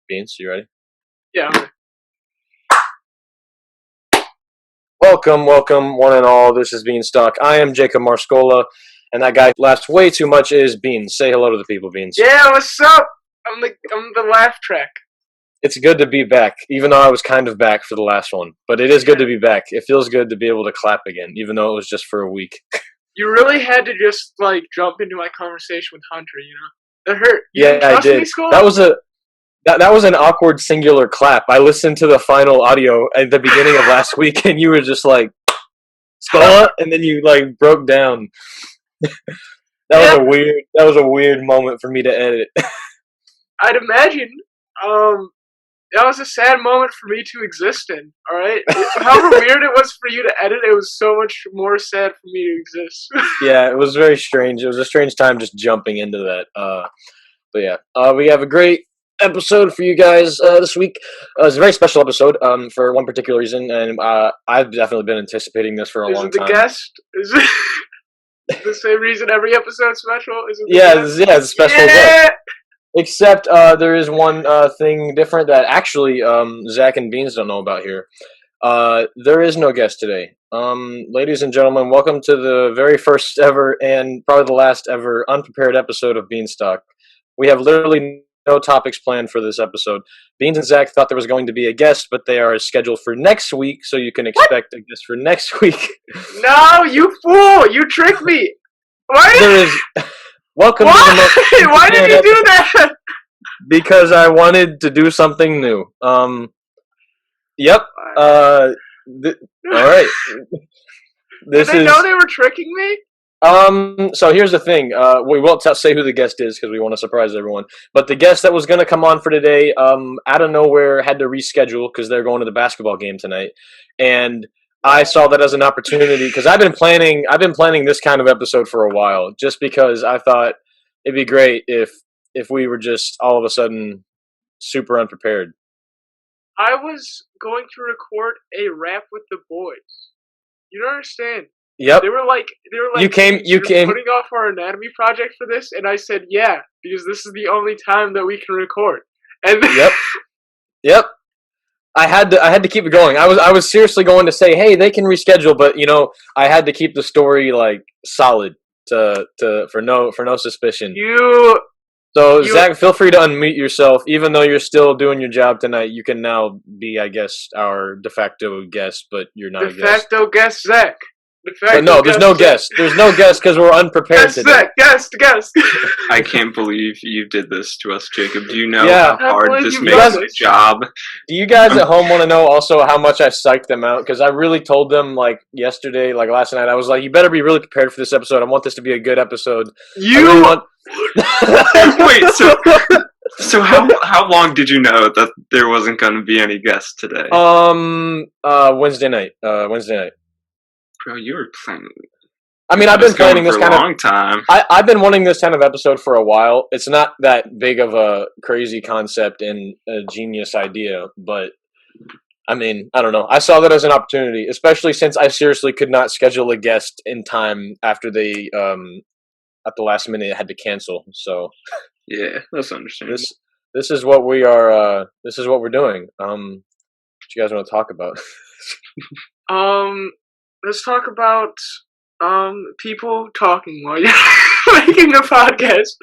Beans, you ready? Yeah. Welcome, one and all. This is BeansTalk. I am Jacob Marscola, and that guy laughs way too much is Beans. Say hello to the people, Beans. Yeah, what's up? I'm the laugh track. It's good to be back, even though I was kind of back for the last one. But it is good to be back. It feels good to be able to clap again, even though it was just for a week. You really had to just jump into my conversation with Hunter, you know? That hurt. You didn't trust I did. Me, School? That was an awkward singular clap. I listened to the final audio at the beginning of last week, and you were just like, Scola, and then you broke down. That was a weird moment for me to edit. I'd imagine. That was a sad moment for me to exist in. All right. However weird it was for you to edit, it was so much more sad for me to exist. Yeah, it was very strange. It was a strange time just jumping into that. But yeah, we have a great episode for you guys this week. It's a very special episode for one particular reason, and I've definitely been anticipating this for a long time. Is it the guest? Is it the same reason every episode's special? Is it it's a special guest. Except there is one thing different that actually Zach and Beans don't know about here. There is no guest today. Ladies and gentlemen, welcome to the very first ever and probably the last ever unprepared episode of BeansTalk. We have literally no topics planned for this episode. Beans and Zach thought there was going to be a guest, but they are scheduled for next week, so you can expect a guest for next week. No, you fool! You tricked me! Why? There is... Welcome to the most... Why did you do that? Because I wanted to do something new. Yep. All right. Did they know they were tricking me? So here's the thing. We won't say who the guest is because we want to surprise everyone. But the guest that was going to come on for today, out of nowhere, had to reschedule because they're going to the basketball game tonight. And I saw that as an opportunity because I've been planning this kind of episode for a while, just because I thought it'd be great if we were just all of a sudden super unprepared. I was going to record a rap with the boys. You don't understand. Yep. They were like you came putting off our anatomy project for this, and I said yeah, because this is the only time that we can record. And Yep. I had to keep it going. I was seriously going to say, hey, they can reschedule, but I had to keep the story solid for no suspicion. Zach, feel free to unmute yourself. Even though you're still doing your job tonight, you can now be, I guess, our de facto guest, but you're not a guest. De facto guest, Zach. But no, there's no guest. There's no guest because we're unprepared today. Guest. I can't believe you did this to us, Jacob. Do you know how hard this makes the job? Do you guys at home want to know also how much I psyched them out? Because I really told them yesterday, last night, I was like, you better be really prepared for this episode. I want this to be a good episode. Wait, so how long did you know that there wasn't going to be any guests today? Wednesday night. Bro, you were planning. I mean, I've been planning this kind of long time. I've been wanting this kind of episode for a while. It's not that big of a crazy concept and a genius idea, but I mean, I don't know. I saw that as an opportunity, especially since I seriously could not schedule a guest in time after they at the last minute had to cancel. So yeah, that's understandable. This is what we are. This is what we're doing. What you guys want to talk about? Let's talk about people talking while you're making a podcast.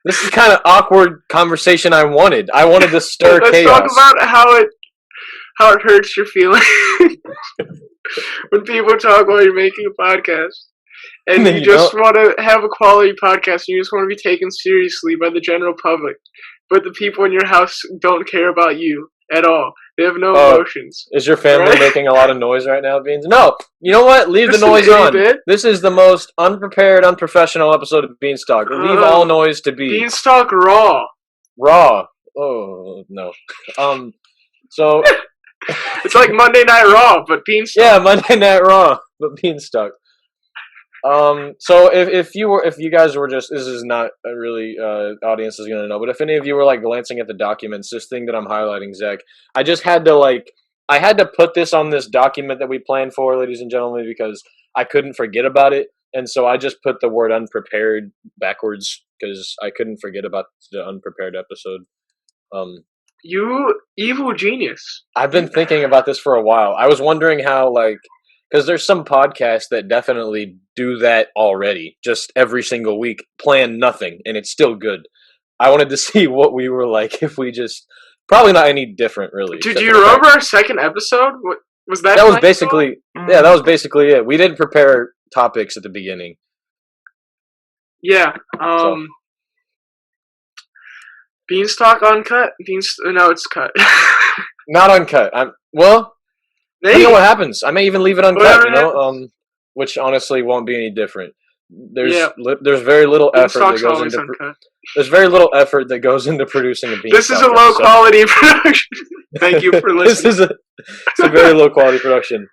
This is kind of awkward conversation I wanted. I wanted to stir chaos. Let's talk about how it hurts your feelings when people talk while you're making a podcast. And you just want to have a quality podcast, and you just want to be taken seriously by the general public. But the people in your house don't care about you at all. They have no emotions. Is your family making a lot of noise right now, Beans? No. You know what? Leave the noise on. This is the most unprepared, unprofessional episode of BeansTalk. Leave all noise to be. BeansTalk raw. Raw. Oh, no. So... It's like Monday Night Raw, but BeansTalk. Yeah, Monday Night Raw, but BeansTalk. So if you guys were just, this is not a really audience is gonna know, but if any of you were glancing at the documents, this thing that I'm highlighting, Zach, I just had to I had to put this on this document that we planned for, ladies and gentlemen, because I couldn't forget about it, and so I just put the word unprepared backwards because I couldn't forget about the unprepared episode. You evil genius. I've been thinking about this for a while. I was wondering how, like, because there's some podcasts that definitely do that already, just every single week, plan nothing, and it's still good. I wanted to see what we were like if we just probably not any different, really. Do you remember our second episode? What was that? That was basically that was basically it. We didn't prepare topics at the beginning. Yeah. BeansTalk uncut. No, it's cut. Not uncut. Depending on what happens, I may even leave it uncut. Which honestly won't be any different. There's very little effort that goes into. There's very little effort that goes into producing a BeansTalk. This is a low quality production. Thank you for listening. It's a very low quality production.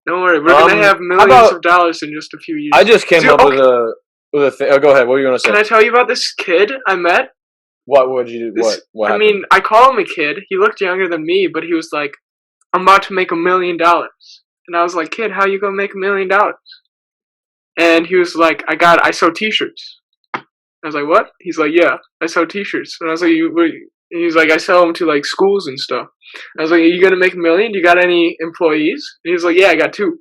Don't worry, we're gonna have millions of dollars in just a few years. I just came up with a thing. Oh, go ahead. What were you gonna say? Can I tell you about this kid I met? What would you do? What happened? I mean, I call him a kid. He looked younger than me, but he was like, "I'm about to make $1 million," and I was like, "Kid, how you gonna make $1 million?" And he was like, I sew T-shirts. I was like, what? He's like, yeah, I sew T-shirts. And I was like, he's like, I sell them to like schools and stuff. I was like, are you gonna make $1 million? Do you got any employees? And he's like, yeah, I got 2.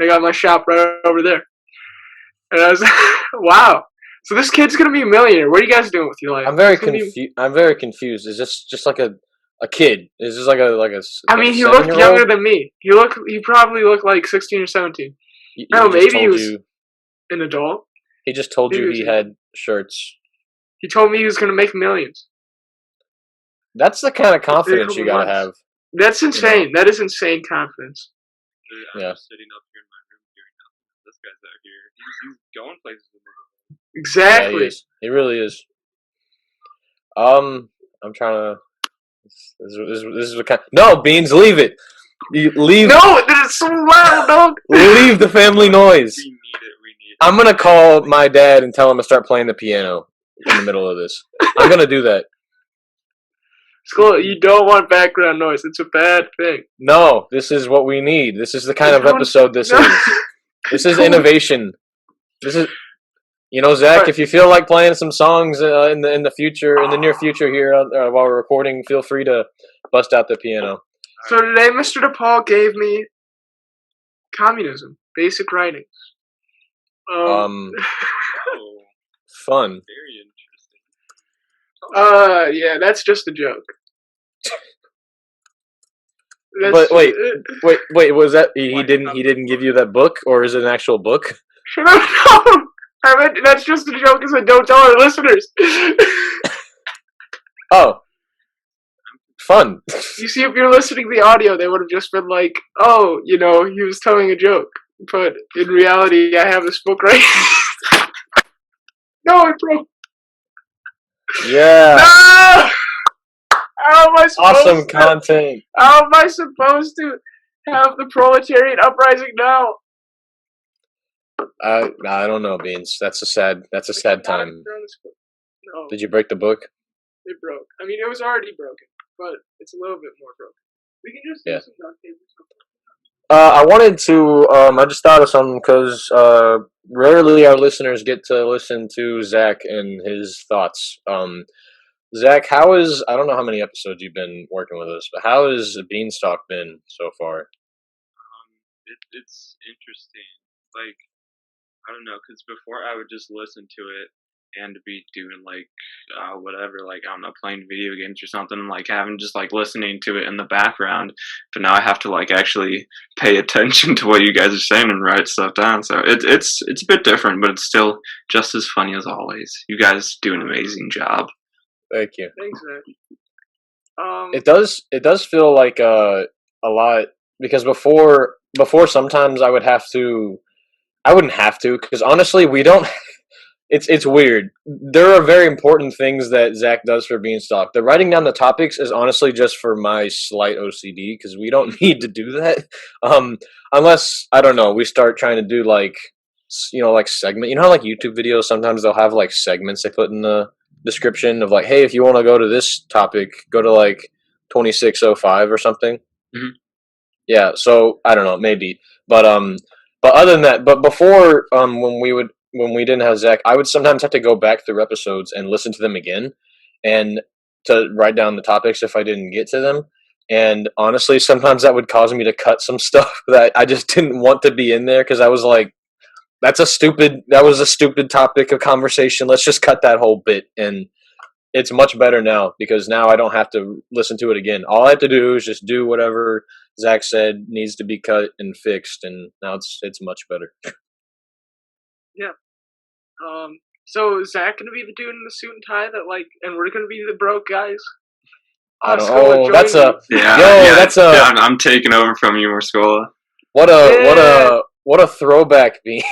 I got my shop right over there. And I was like, wow. So this kid's gonna be a millionaire. What are you guys doing with your life? I'm very confused. I'm very confused. Is this just like a kid? Is this like a? I mean, he looked younger than me. He probably looked like 16 or 17. No, maybe he was an adult. He just told you he had shirts. He told me he was going to make millions. That's the kind of confidence you gotta have. That's insane. You know? That is insane confidence. I'm sitting up here in my room doing nothing. This guy's out here. He's going places. Exactly. Yeah, he really is. I'm trying to. This is what kind. No, Beans, leave it. You leave. No, that's so loud, dog. Leave the family noise. We need it. I'm gonna call my dad and tell him to start playing the piano in the middle of this. I'm gonna do that. School, you don't want background noise. It's a bad thing. No, this is what we need. This is the kind of episode this is. This is innovation. This is, Zach. If you feel like playing some songs in the future, in the near future here while we're recording, feel free to bust out the piano. So today, Mr. DePaul gave me communism, basic writings. Fun. Very interesting. Yeah, that's just a joke. But wait, was that he didn't give you that book, or is it an actual book? Shut up, no! I meant that's just a joke, because I don't tell our listeners. Oh. Fun. You see, if you're listening to the audio, they would have just been like, oh, he was telling a joke. But in reality, I have this book right here. No, it broke. Yeah. No! How am I supposed content. How am I supposed to have the proletariat uprising now? I don't know, Beans. That's a sad time. No. Did you break the book? It broke. I mean, it was already broken, but it's a little bit more broken. We can just do some duct tape or something. I wanted to. I just thought of something because rarely our listeners get to listen to Zach and his thoughts. Zach, I don't know how many episodes you've been working with us, but how has BeansTalk been so far? It's interesting. Like, I don't know, because before I would just listen to it and be doing whatever, I don't know, playing video games or something, having just listening to it in the background. But now I have to actually pay attention to what you guys are saying and write stuff down. So it's a bit different, but it's still just as funny as always. You guys do an amazing job. Thank you. Thanks, man. It does feel like a lot, because before sometimes I wouldn't have to, because honestly we don't. It's weird. There are very important things that Zach does for BeansTalk. The writing down the topics is honestly just for my slight OCD, because we don't need to do that. Unless, I don't know, we start trying to do segment. How YouTube videos, sometimes they'll have segments they put in the description of hey, if you want to go to this topic, go to 2605 or something. Mm-hmm. Yeah, so I don't know, maybe. But other than that, but before when we didn't have Zach, I would sometimes have to go back through episodes and listen to them again. And to write down the topics if I didn't get to them. And honestly, sometimes that would cause me to cut some stuff that I just didn't want to be in there because I was like, that was a stupid topic of conversation. Let's just cut that whole bit. And it's much better now because now I don't have to listen to it again. All I have to do is just do whatever Zach said needs to be cut and fixed, and now it's much better. Yeah. So is Zach gonna be the dude in the suit and tie and we're gonna be the broke guys? I don't. Oh, that's a I'm taking over from you, Marscola. What a throwback, Beans.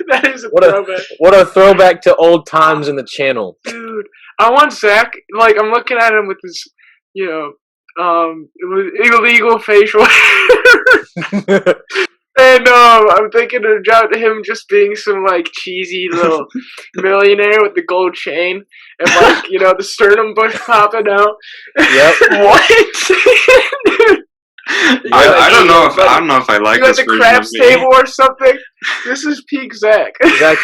That is a throwback. What a throwback to old times in the channel. Dude, I want Zach, I'm looking at him with his, illegal facial hair. And I'm thinking of him just being some cheesy little millionaire with the gold chain and the sternum bush popping out. Yep. What? I don't know if I like this version version the craps of me. table or something. This is peak Zach. Zach,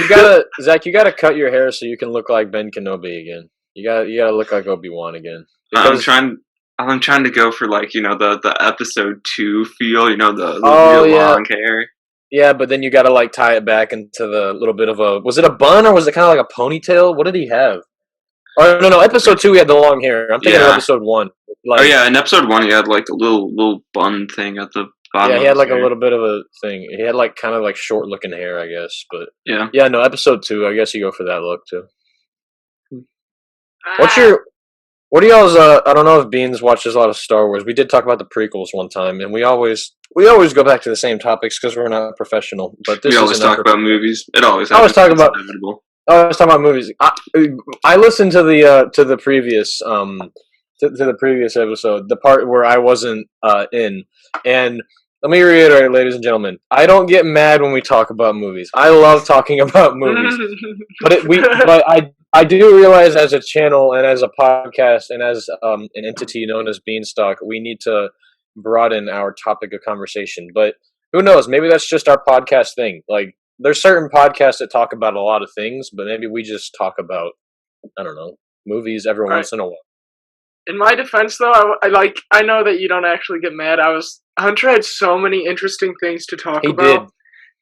you gotta cut your hair so you can look like Ben Kenobi again. You gotta look like Obi-Wan again. I'm trying to go for the episode 2 feel, the long hair. Yeah, but then you gotta tie it back into the little bit of was it a bun or was it kind of like a ponytail? What did he have? Oh no, episode 2 he had the long hair. I'm thinking of episode 1. In episode 1 he had a little bun thing at the bottom. Yeah, he had a little bit of a thing. He had kind of short looking hair, I guess. But yeah, no, episode 2. I guess you go for that look too. What do y'all's? I don't know if Beans watches a lot of Star Wars. We did talk about the prequels one time, and we always go back to the same topics because we're not professional. But we always talk about movies. It always. I was talking about movies. I listened to the previous to the previous episode, the part where I wasn't in, and let me reiterate, ladies and gentlemen, I don't get mad when we talk about movies. I love talking about movies, but I do realize as a channel and as a podcast and as an entity known as BeansTalk, we need to broaden our topic of conversation. But who knows? Maybe that's just our podcast thing. There's certain podcasts that talk about a lot of things, but maybe we just talk about, I don't know, movies every once in a while. In my defense, though, I know that you don't actually get mad. Hunter had so many interesting things to talk about. He did.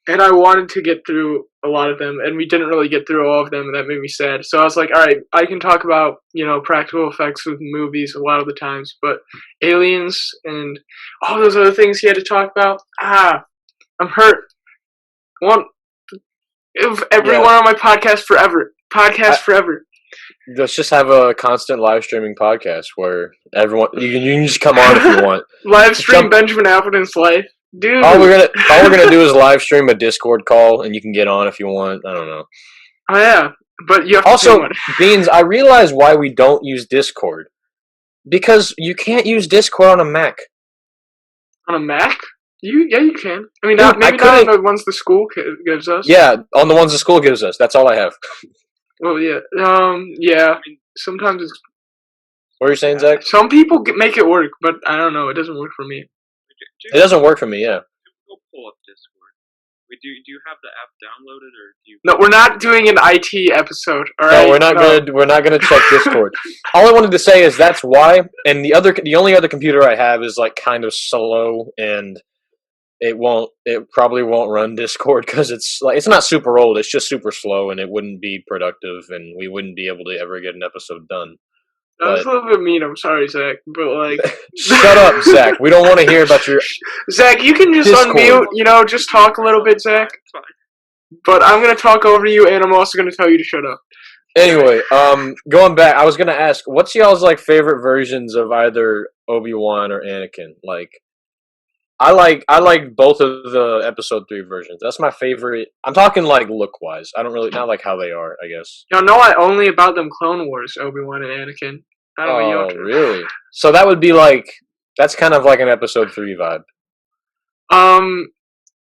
And I wanted to get through a lot of them, and we didn't really get through all of them, and that made me sad. So I was like, all right, I can talk about, practical effects with movies a lot of the times, but aliens and all those other things he had to talk about, I'm hurt. Everyone on my podcast forever. Forever. Let's just have a constant live streaming podcast where everyone you can just come on if you want. Live stream Benjamin Appleton's life. Dude. All we're gonna do is live stream a Discord call, and you can get on if you want. I don't know. Oh yeah, but you have also, Beans. I realize why we don't use Discord because you can't use Discord on a Mac. On a Mac? You can. I mean, maybe not on the ones the school gives us. Yeah, on the ones the school gives us. That's all I have. Well, yeah. Yeah. Sometimes it's. What are you saying, Zach? Some people make it work, but I don't know. It doesn't work for me. It doesn't work for me, yeah. Go pull up Discord. Do you have the app downloaded, or do you? No, we're not doing an IT episode. All right. No, we're not gonna check Discord. All I wanted to say is that's why. And the only other computer I have is kind of slow, and it probably won't run Discord because it's not super old. It's just super slow, and it wouldn't be productive, and we wouldn't be able to ever get an episode done. That was a little bit mean. I'm sorry, Zach, but shut up, Zach. We don't want to hear about your. Zach, you can just Discord. Unmute. Just talk a little bit, Zach. But I'm gonna talk over you, and I'm also gonna tell you to shut up. Anyway, going back, I was gonna ask, what's y'all's favorite versions of either Obi-Wan or Anakin? I like both of the episode 3 versions. That's my favorite. I'm talking look-wise. I don't really not how they are, I guess. Only about them Clone Wars, Obi-Wan and Anakin. I don't know. Oh, really? So that would be that's kind of an episode 3 vibe.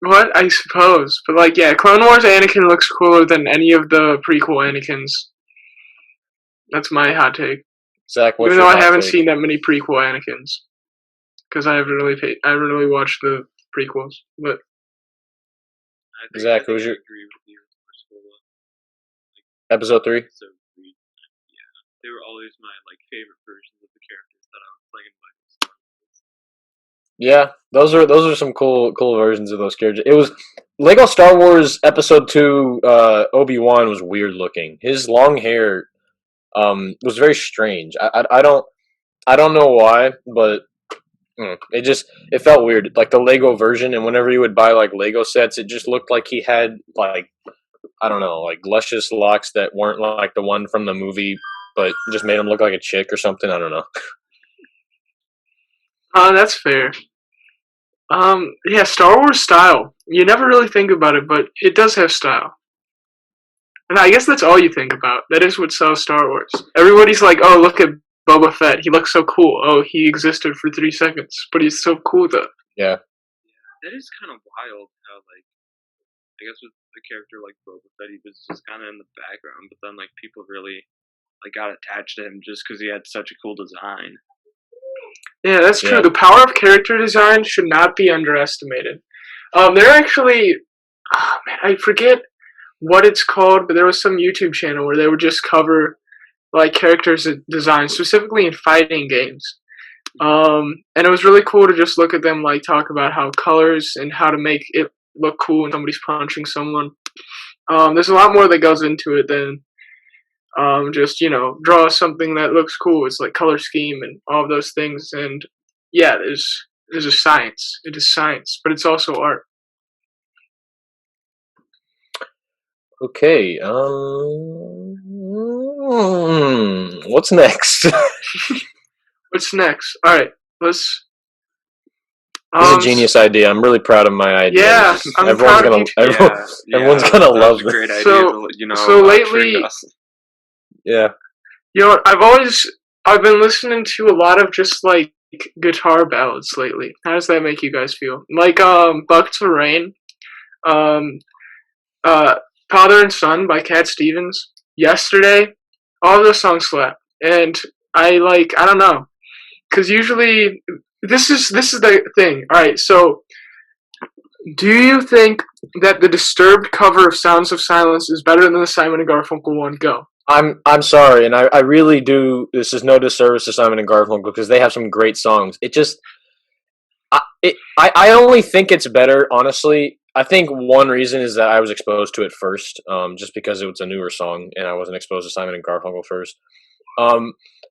What? I suppose. But Clone Wars Anakin looks cooler than any of the prequel Anakins. That's my hot take. Zach, what's Even your though hot I haven't take? seen that many prequel Anakins. Because I haven't really watched the prequels, but Zach, who's your episode 3? Yeah. they were always my like favorite versions of the characters that I would play in Lego Star Wars. Yeah, those are some cool versions of those characters. It was Lego Star Wars Episode 2. Obi-Wan was weird looking. His long hair was very strange. I don't know why, but it felt weird. Like the Lego version, and whenever you would buy like Lego sets, it just looked like he had like, I don't know, like luscious locks that weren't like the one from the movie, but just made him look like a chick or something. I don't know. That's fair. Yeah, Star Wars style. You never really think about it, but it does have style. And I guess that's all you think about. That is what sells Star Wars. Everybody's like, oh, look at Boba Fett. He looks so cool. Oh, he existed for 3 seconds, but he's so cool though. Yeah. That is kind of wild how, like, I guess with a character like Boba Fett, he was just kind of in the background, but then, like, people really, like, got attached to him just because he had such a cool design. Yeah, that's true. The power of character design should not be underestimated. They're actually, I forget what it's called, but there was some YouTube channel where they would just cover like characters design, specifically in fighting games. And it was really cool to just look at them like talk about how colors and how to make it look cool when somebody's punching someone. There's a lot more that goes into it than just, draw something that looks cool. It's like color scheme and all of those things. And yeah, there's a science. It is science, but it's also art. Okay. What's next? What's next? All right, let's. This is a genius idea. I'm really proud of my idea. Yeah, I'm proud of you. Everyone's gonna love this. Great idea. So lately, yeah. I've been listening to a lot of just like guitar ballads lately. How does that make you guys feel? Like Buck to Rain, Father and Son by Cat Stevens, Yesterday, all of those songs slap. And I don't know. Cause usually this is the thing. Alright, so do you think that the Disturbed cover of Sounds of Silence is better than the Simon and Garfunkel one? Go. I'm sorry, and I really do. This is no disservice to Simon and Garfunkel because they have some great songs. It just, I only think it's better. Honestly, I think one reason is that I was exposed to it first, just because it was a newer song and I wasn't exposed to Simon and Garfunkel first.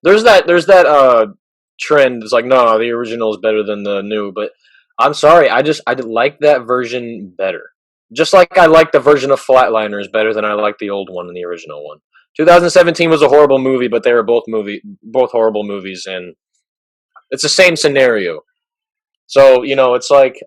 There's that trend. It's like, no, the original is better than the new. But I'm sorry, I like that version better. Just like I like the version of Flatliners better than I like the old one and the original one. 2017 was a horrible movie, but they were both horrible movies, and it's the same scenario. So it's like,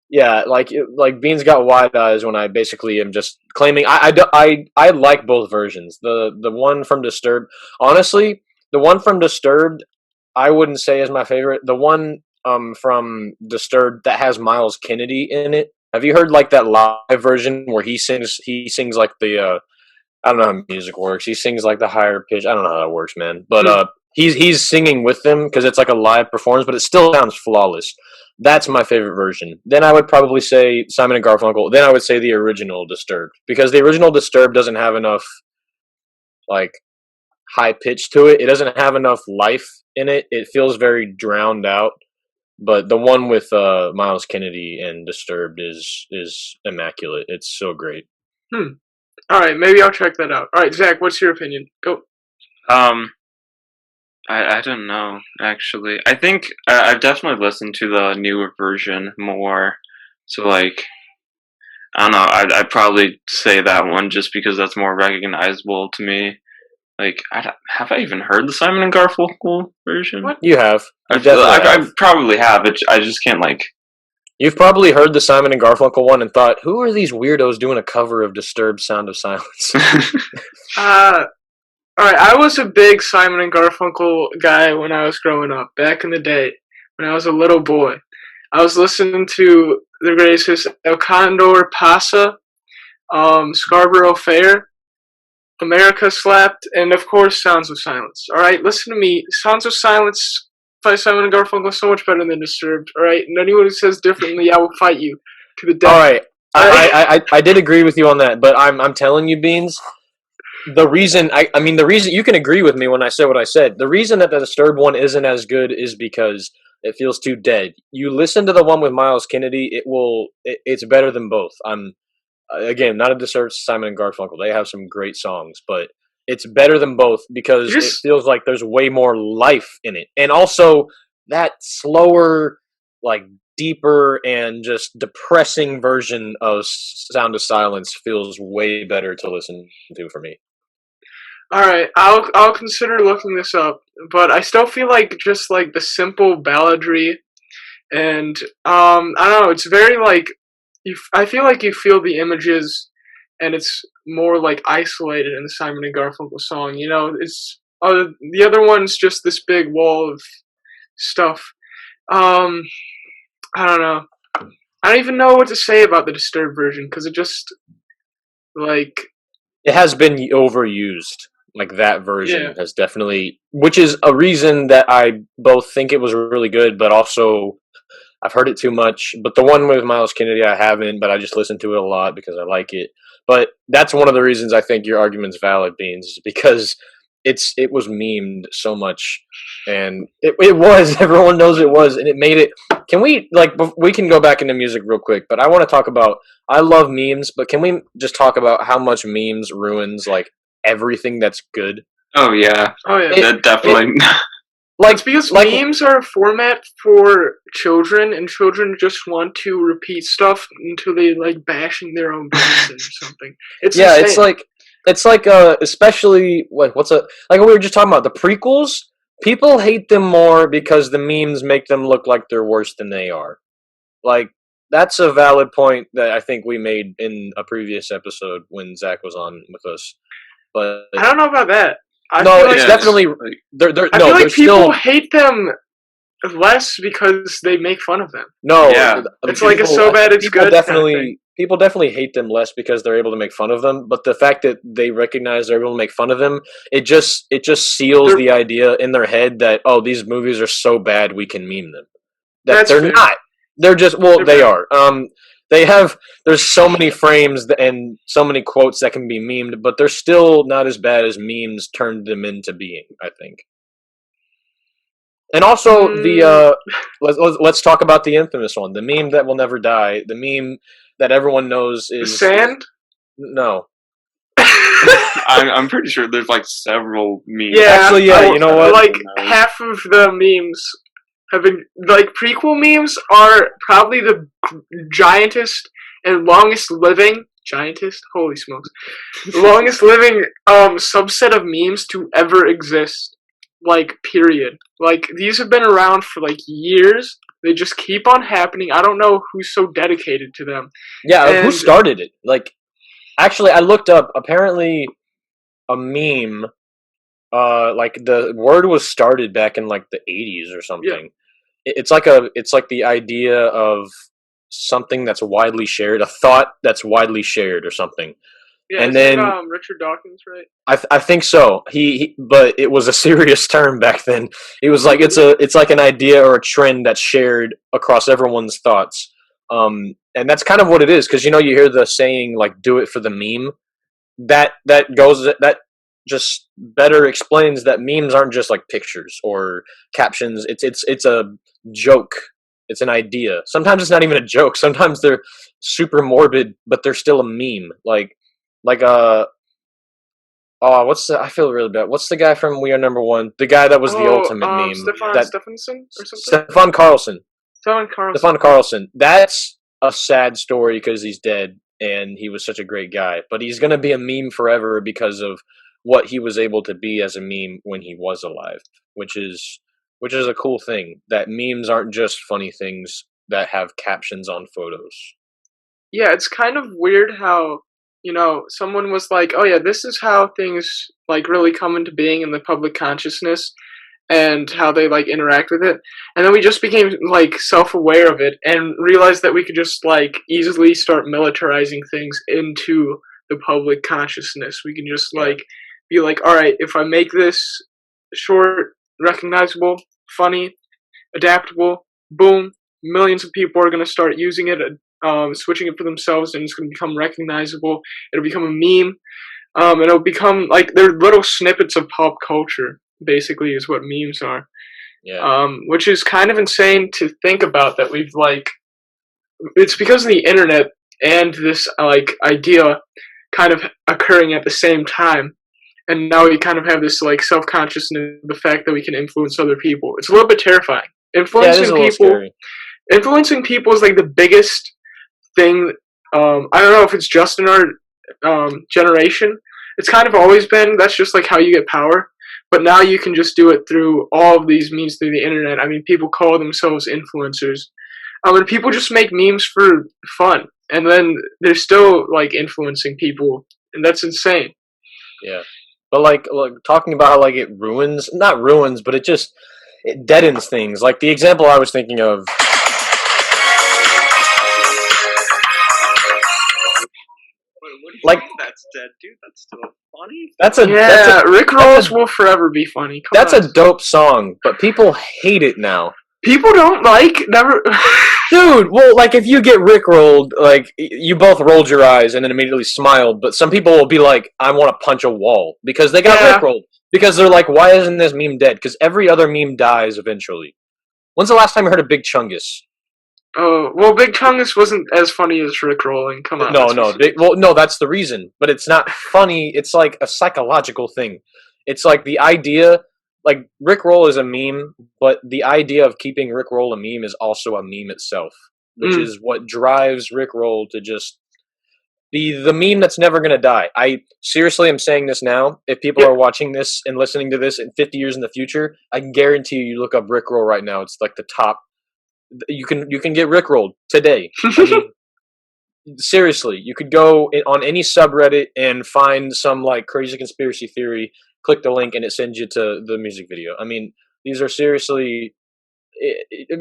yeah, like Beans got wide eyes when I basically am just claiming I like both versions. The one from Disturbed, honestly, the one from Disturbed, I wouldn't say is my favorite. The one from Disturbed that has Miles Kennedy in it. Have you heard like that live version where he sings like the I don't know how music works. He sings like the higher pitch. I don't know how that works, man. But he's singing with them because it's like a live performance, but it still sounds flawless. That's my favorite version. Then I would probably say Simon and Garfunkel. Then I would say the original Disturbed because the original Disturbed doesn't have enough like high pitch to it. It doesn't have enough life in it. It feels very drowned out. But the one with Miles Kennedy and Disturbed is immaculate. It's so great. All right, maybe I'll check that out. All right, Zach, what's your opinion? Go. I don't know, actually. I think I've definitely listened to the newer version more. So, like, I don't know. I'd probably say that one just because that's more recognizable to me. Like, have I even heard the Simon and Garfunkel version? What? You have. I probably have. I just can't, like... You've probably heard the Simon and Garfunkel one and thought, who are these weirdos doing a cover of Disturbed Sound of Silence? Alright, I was a big Simon and Garfunkel guy when I was growing up, back in the day, when I was a little boy. I was listening to the greatest hits, El Condor Pasa, Scarborough Fair, America Slapped, and of course Sounds of Silence. Alright, listen to me, Sounds of Silence by Simon and Garfunkel is so much better than Disturbed, alright? And anyone who says differently, I will fight you to the death. Alright, I did agree with you on that, but I'm telling you, Beans, the reason the reason you can agree with me when I say what I said. The reason that the Disturbed one isn't as good is because it feels too dead. You listen to the one with Miles Kennedy, it's better than both. I'm again not a disservice to Simon and Garfunkel. They have some great songs, but it's better than both because it feels like there's way more life in it, and also that slower, like deeper and just depressing version of Sound of Silence feels way better to listen to for me. All right, I'll consider looking this up, but I still feel like just like the simple balladry, and I don't know, it's very like I feel like you feel the images, and it's more like isolated in the Simon and Garfunkel song. You know, it's the other one's just this big wall of stuff. Um, I don't know. I don't even know what to say about the Disturbed version because it just like it has been overused. Like that version has definitely, which is a reason that I both think it was really good, but also I've heard it too much. But the one with Miles Kennedy, I haven't, but I just listen to it a lot because I like it. But that's one of the reasons I think your argument's valid, Beans, because it was memed so much, and it was everyone knows it was, and it made it. Can we we can go back into music real quick, but I want to talk about. I love memes, but can we just talk about how much memes ruins like everything that's good? Oh yeah, that definitely. It's because memes are a format for children, and children just want to repeat stuff until they like bashing their own brains or something. It's like especially like like we were just talking about the prequels. People hate them more because the memes make them look like they're worse than they are. Like that's a valid point that I think we made in a previous episode when Zach was on with us. But I don't know about that. It's definitely I feel like people hate them less because they make fun of them. No, it's like it's so bad it's good. People definitely hate them less because they're able to make fun of them. But the fact that they recognize they're able to make fun of them, it just seals the idea in their head that these movies are so bad we can meme them. They're not. They're just they are. There's so many frames and so many quotes that can be memed, but they're still not as bad as memes turned them into being, I think. And also let's talk about the infamous one, the meme that will never die, the meme that everyone knows is the sand. No, I'm pretty sure there's like several memes. Yeah, actually, you know what? Like half of the memes have been like prequel memes are probably the giantest and longest living holy smokes, longest living subset of memes to ever exist. Like period. Like these have been around for like years. They just keep on happening. I don't know who's so dedicated to them. Yeah, who started it? Like actually I looked up, apparently a meme like the word was started back in like the 80s or something. Yeah. It's like the idea of something that's widely shared, a thought that's widely shared or something. Yeah, and then Richard Dawkins, right? I think so. He but it was a serious term back then. It was like it's like an idea or a trend that's shared across everyone's thoughts. And that's kind of what it is, because you hear the saying like "do it for the meme." That just better explains that memes aren't just like pictures or captions. It's a joke. It's an idea. Sometimes it's not even a joke. Sometimes they're super morbid, but they're still a meme. I feel really bad. What's the guy from We Are Number One? The guy that was the ultimate meme. Stephenson or something? Stefan Carlson. Stefan Carlson. That's a sad story because he's dead and he was such a great guy. But he's going to be a meme forever because of what he was able to be as a meme when he was alive, which is a cool thing. That memes aren't just funny things that have captions on photos. Yeah, it's kind of weird how someone was like, oh yeah, this is how things like really come into being in the public consciousness and how they like interact with it. And then we just became like self-aware of it and realized that we could just like easily start militarizing things into the public consciousness. We can just like be like, all right, if I make this short, recognizable, funny, adaptable, boom, millions of people are going to start using it, switching it for themselves, and it's going to become recognizable. It'll become a meme. And it'll become like they're little snippets of pop culture. Basically, is what memes are. Yeah. Which is kind of insane to think about. That we've like, it's because of the internet and this like idea kind of occurring at the same time. And now we kind of have this like self-consciousness of the fact that we can influence other people. It's a little bit terrifying. Yeah, it is a little scary. Influencing people is like the biggest thing. I don't know if it's just in our generation. It's kind of always been. That's just like how you get power. But now you can just do it through all of these means through the internet. I mean, people call themselves influencers. And people just make memes for fun, and then they're still like influencing people, and that's insane. Yeah. But like talking about how like it ruins, not ruins, but it deadens things. Like the example I was thinking of. Like that's dead, dude. That's still funny. Rick Rolls will forever be funny. That's a dope song, but people hate it now. People don't like never. Dude, well, like if you get rickrolled, like you both rolled your eyes and then immediately smiled, but some people will be like, "I want to punch a wall" because they got rickrolled. Because they're like, "Why isn't this meme dead?" Because every other meme dies eventually. When's the last time you heard of Big Chungus? Oh well, Big Chungus wasn't as funny as Rickrolling. Come on. No, that's the reason. But it's not funny. It's like a psychological thing. It's like the idea. Like Rickroll is a meme, but the idea of keeping Rickroll a meme is also a meme itself, which is what drives Rickroll to just be the meme that's never going to die. I seriously am saying this now. If people are watching this and listening to this in 50 years in the future, I can guarantee you look up Rickroll right now. It's like the top. You can get Rickrolled today. I mean, seriously, you could go on any subreddit and find some like crazy conspiracy theory. Click the link and it sends you to the music video. I mean, these are seriously.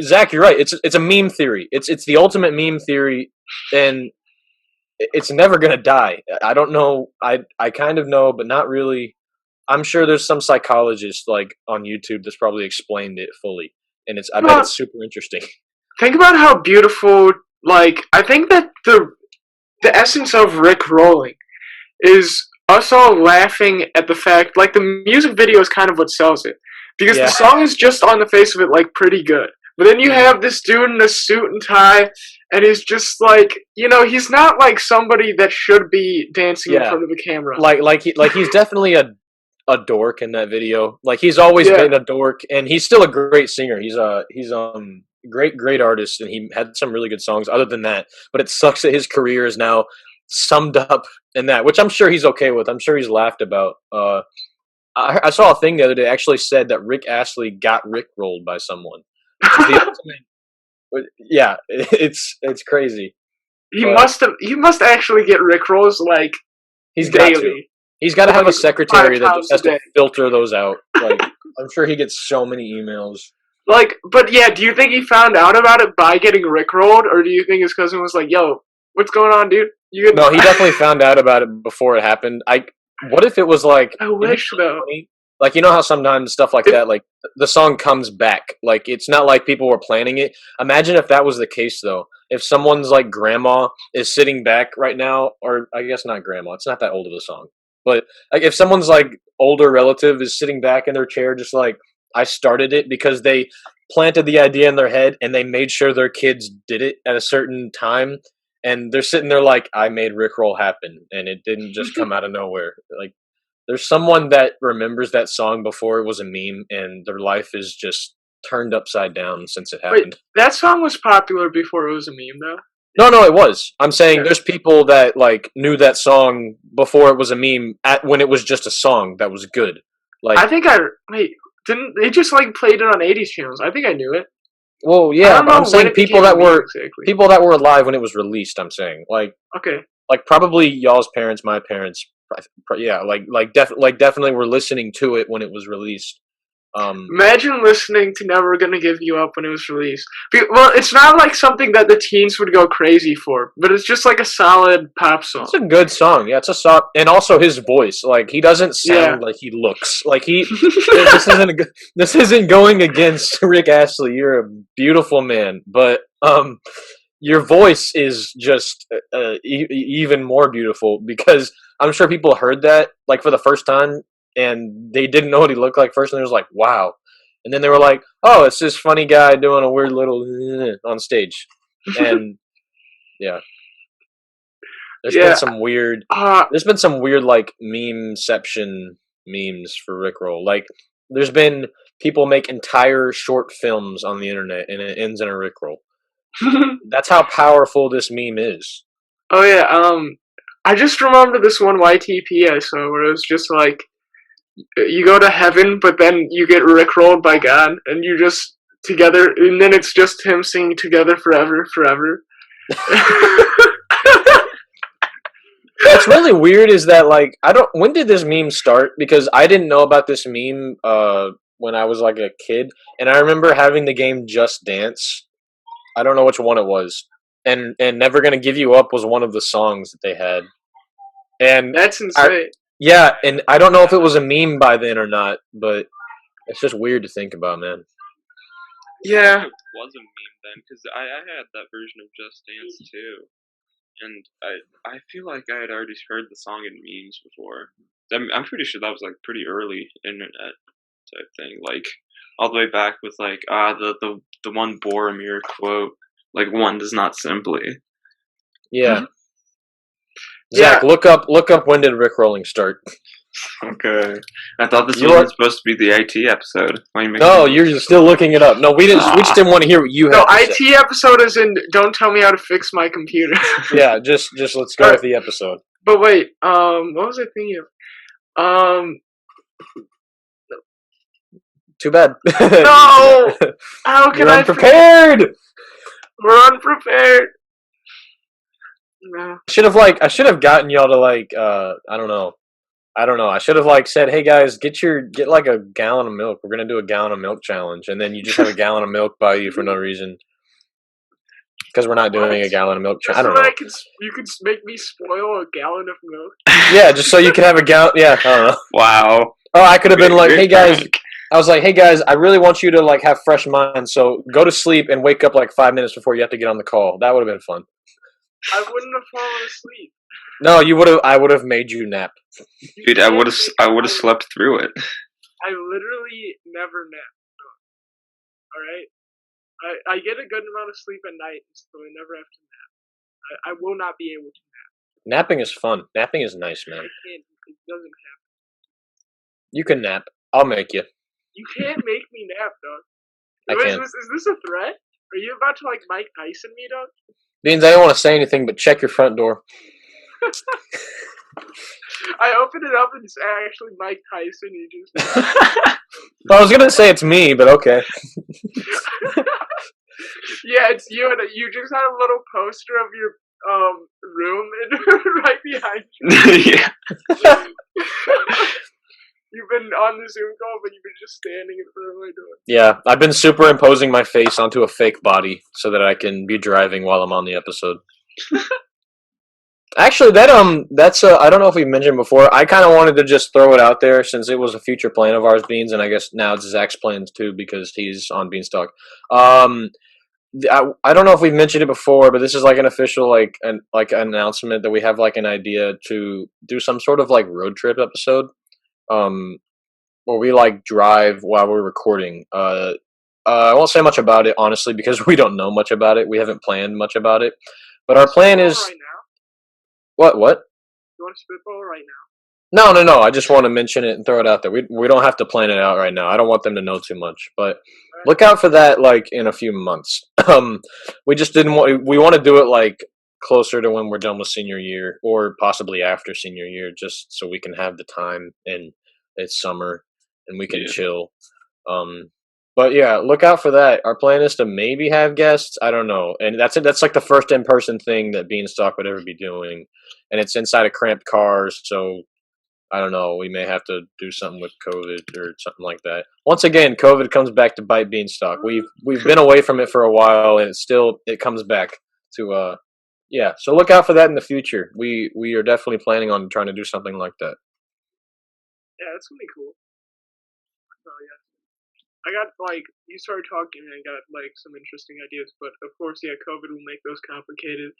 Zach, you're right. It's a meme theory. It's the ultimate meme theory, and it's never gonna die. I don't know. I kind of know, but not really. I'm sure there's some psychologist like on YouTube that's probably explained it fully, and I bet it's super interesting. Think about how beautiful. Like I think that the essence of Rick rolling is us all laughing at the fact, like the music video is kind of what sells it, because the song is just on the face of it like pretty good, but then you have this dude in a suit and tie, and he's just like, he's not like somebody that should be dancing in front of the camera. He's definitely a dork in that video. Like he's always been a dork, and he's still a great singer. He's great artist, and he had some really good songs. Other than that, but it sucks that his career is now summed up in that, which I'm sure he's okay with. I'm sure he's laughed about. I saw a thing the other day actually said that Rick Astley got rickrolled by someone. Yeah, it's crazy. He must actually get rickrolls like he's daily. Got to. He's got to have a secretary that just has to filter those out. Like I'm sure he gets so many emails. Like, but yeah, do you think he found out about it by getting rickrolled, or do you think his cousin was like, "Yo, what's going on, dude?" No, he definitely found out about it before it happened. What if it was like? I wish though. Like how sometimes stuff like that, like the song comes back. Like it's not like people were planning it. Imagine if that was the case though. If someone's like grandma is sitting back right now, or I guess not grandma. It's not that old of a song. But like if someone's like older relative is sitting back in their chair, just like I started it because they planted the idea in their head and they made sure their kids did it at a certain time. And they're sitting there like, I made Rickroll happen, and it didn't just come out of nowhere. Like, there's someone that remembers that song before it was a meme, and their life is just turned upside down since it happened. Wait, that song was popular before it was a meme, though? No, it was. I'm saying there's people that like knew that song before it was a meme when it was just a song that was good. Like, I think didn't they just like played it on 80s channels? I think I knew it. Well, yeah, but I'm saying people that were alive when it was released. I'm saying like probably y'all's parents, my parents, definitely were listening to it when it was released. Imagine listening to "Never Gonna Give You Up" when it was released. Well, it's not like something that the teens would go crazy for, but it's just like a solid pop song. It's a good song, yeah. It's a song, and also his voice, like he doesn't sound like he looks. Like this isn't going against Rick Astley. You're a beautiful man, but your voice is just even more beautiful because I'm sure people heard that like for the first time and they didn't know what he looked like first, and they was like, "Wow," and then they were like, "Oh, it's this funny guy doing a weird little on stage," and yeah, there's been some weird, like memeception memes for Rickroll. Like, there's been people make entire short films on the internet, and it ends in a Rickroll. That's how powerful this meme is. Oh yeah, I just remember this one YTP I saw where it was just like, you go to heaven, but then you get rickrolled by God, and you just together, and then it's just him singing "Together Forever, Forever." What's really weird is that, like, when did this meme start? Because I didn't know about this meme when I was like a kid, and I remember having the game Just Dance. I don't know which one it was, and Never Gonna Give You Up was one of the songs that they had. And that's insane. Yeah, and I don't know if it was a meme by then or not, but it's just weird to think about, man. Yeah, it was a meme then because I had that version of Just Dance too. And I feel like I had already heard the song in memes before. I'm pretty sure that was like pretty early internet type thing, like all the way back with like the one Boromir quote, like one does not simply. Yeah. Zach, look up when did Rickrolling start. Okay, I thought this was supposed to be the IT episode. No, you're still looking it up. No, we didn't. We just didn't want to hear what you had. No, IT episode is in. Don't tell me how to fix my computer. Yeah, just let's go with the episode. But wait, what was I thinking of? Too bad. No, how can I? Unprepared. We're unprepared. No. I should have gotten y'all to like. I don't know. I should have like said, "Hey guys, get like a gallon of milk. We're gonna do a gallon of milk challenge," and then you just have a gallon of milk by you for no reason because we're not doing a gallon of milk challenge. I don't know. You could make me spoil a gallon of milk. Yeah, just so you can have a gallon. Yeah, I don't know. Wow. Oh, I could have been like, "Hey guys." I was like, "Hey guys, I really want you to like have fresh minds. So go to sleep and wake up like 5 minutes before you have to get on the call." That would have been fun. I wouldn't have fallen asleep. No, you would have. I would have made you nap. Dude, I would have slept through it. I literally never nap. All right, I get a good amount of sleep at night, so I never have to nap. I will not be able to nap. Napping is fun. Napping is nice, man. I can't. It doesn't happen. You can nap. I'll make you. You can't make me nap, dog. I can. Is this a threat? Are you about to like Mike Tyson me, dog? Beans, I don't want to say anything, but check your front door. I opened it up and it's actually Mike Tyson. You just. Well, I was gonna say it's me, but okay. Yeah, it's you, and you just had a little poster of your room and right behind you. Yeah. You've been on the Zoom call, but you've been just standing in front of my door. Yeah, I've been superimposing my face onto a fake body so that I can be driving while I'm on the episode. Actually, that's I don't know if we mentioned before. I kind of wanted to just throw it out there since it was a future plan of ours, Beans, and I guess now it's Zach's plans too because he's on BeansTalk. I don't know if we've mentioned it before, but this is like an official an announcement that we have like an idea to do some sort of like road trip episode. Where we like drive while we're recording. I won't say much about it honestly because we don't know much about it. We haven't planned much about it, but our plan is. Right now? What? You want to spitball right now? No. I just want to mention it and throw it out there. We don't have to plan it out right now. I don't want them to know too much, but look out for that like in a few months. We just didn't want. We want to do it like closer to when we're done with senior year or possibly after senior year, just so we can have the time and it's summer and we can chill. But yeah, look out for that. Our plan is to maybe have guests. I don't know, and that's it. That's like the first in-person thing that BeansTalk would ever be doing, and it's inside a cramped car. So I don't know. We may have to do something with COVID or something like that. Once again, COVID comes back to bite BeansTalk. We've been away from it for a while, and it comes back to yeah. So look out for that in the future. We are definitely planning on trying to do something like that. Yeah, that's gonna be cool. Oh yeah. I got like you started talking and I got like some interesting ideas, but of course, yeah, COVID will make those complicated.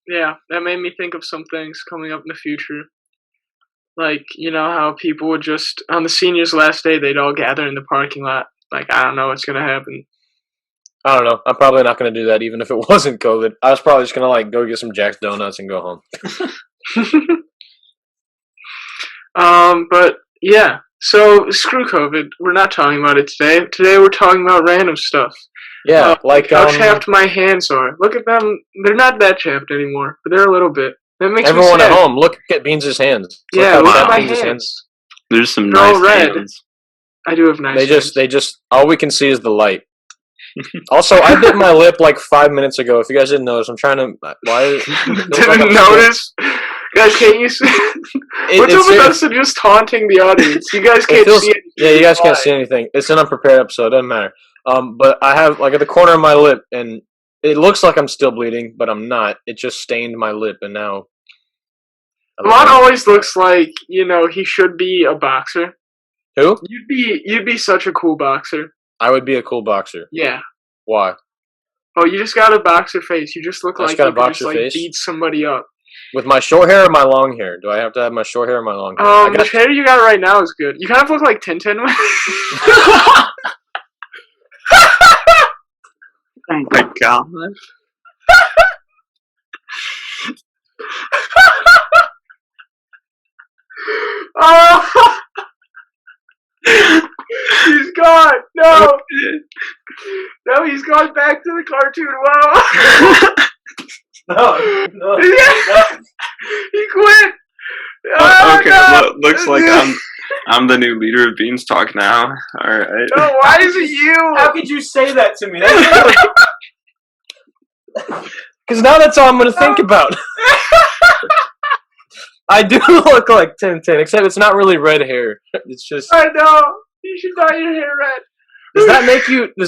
Yeah, that made me think of some things coming up in the future. Like, you know how people would just on the seniors' last day they'd all gather in the parking lot. Like, I don't know what's gonna happen. I don't know. I'm probably not going to do that even if it wasn't COVID. I was probably just going to like go get some Jack's Donuts and go home. But yeah. So screw COVID. We're not talking about it today. Today we're talking about random stuff. Yeah, like how chapped my hands are. Look at them. They're not that chapped anymore, but they're a little bit. That makes everyone me sad. at home. Look at Beans' hands. Yeah, look at my hands. There's some they're nice all red. hands. I do have nice. They just. All we can see is the light. Also, I bit my lip like 5 minutes ago. If you guys didn't notice, I'm trying to. Why? Didn't notice. Guys, can't you see? What's up with us just taunting the audience? You guys can't see anything. Yeah, you guys can't see anything. It's an unprepared episode. Doesn't matter. But I have like at the corner of my lip, and it looks like I'm still bleeding, but I'm not. It just stained my lip, and now. Lamont always looks like he should be a boxer. Who? You'd be such a cool boxer. I would be a cool boxer. Yeah. Why? Oh, you just got a boxer face. You just look like you could just like beat somebody up. With my short hair or my long hair? Do I have to have my short hair or my long hair? The hair you got right now is good. You kind of look like Tintin. Oh my god. Oh! He's gone. No. No, he's gone back to the cartoon. Wow. No. He quit. Okay, no. well, looks like I'm the new leader of BeansTalk now. All right. No, why is it you? How could you say that to me? Because now that's all I'm going to think about. I do look like Tintin, except it's not really red hair. It's just. I know. You should dye your hair red. Does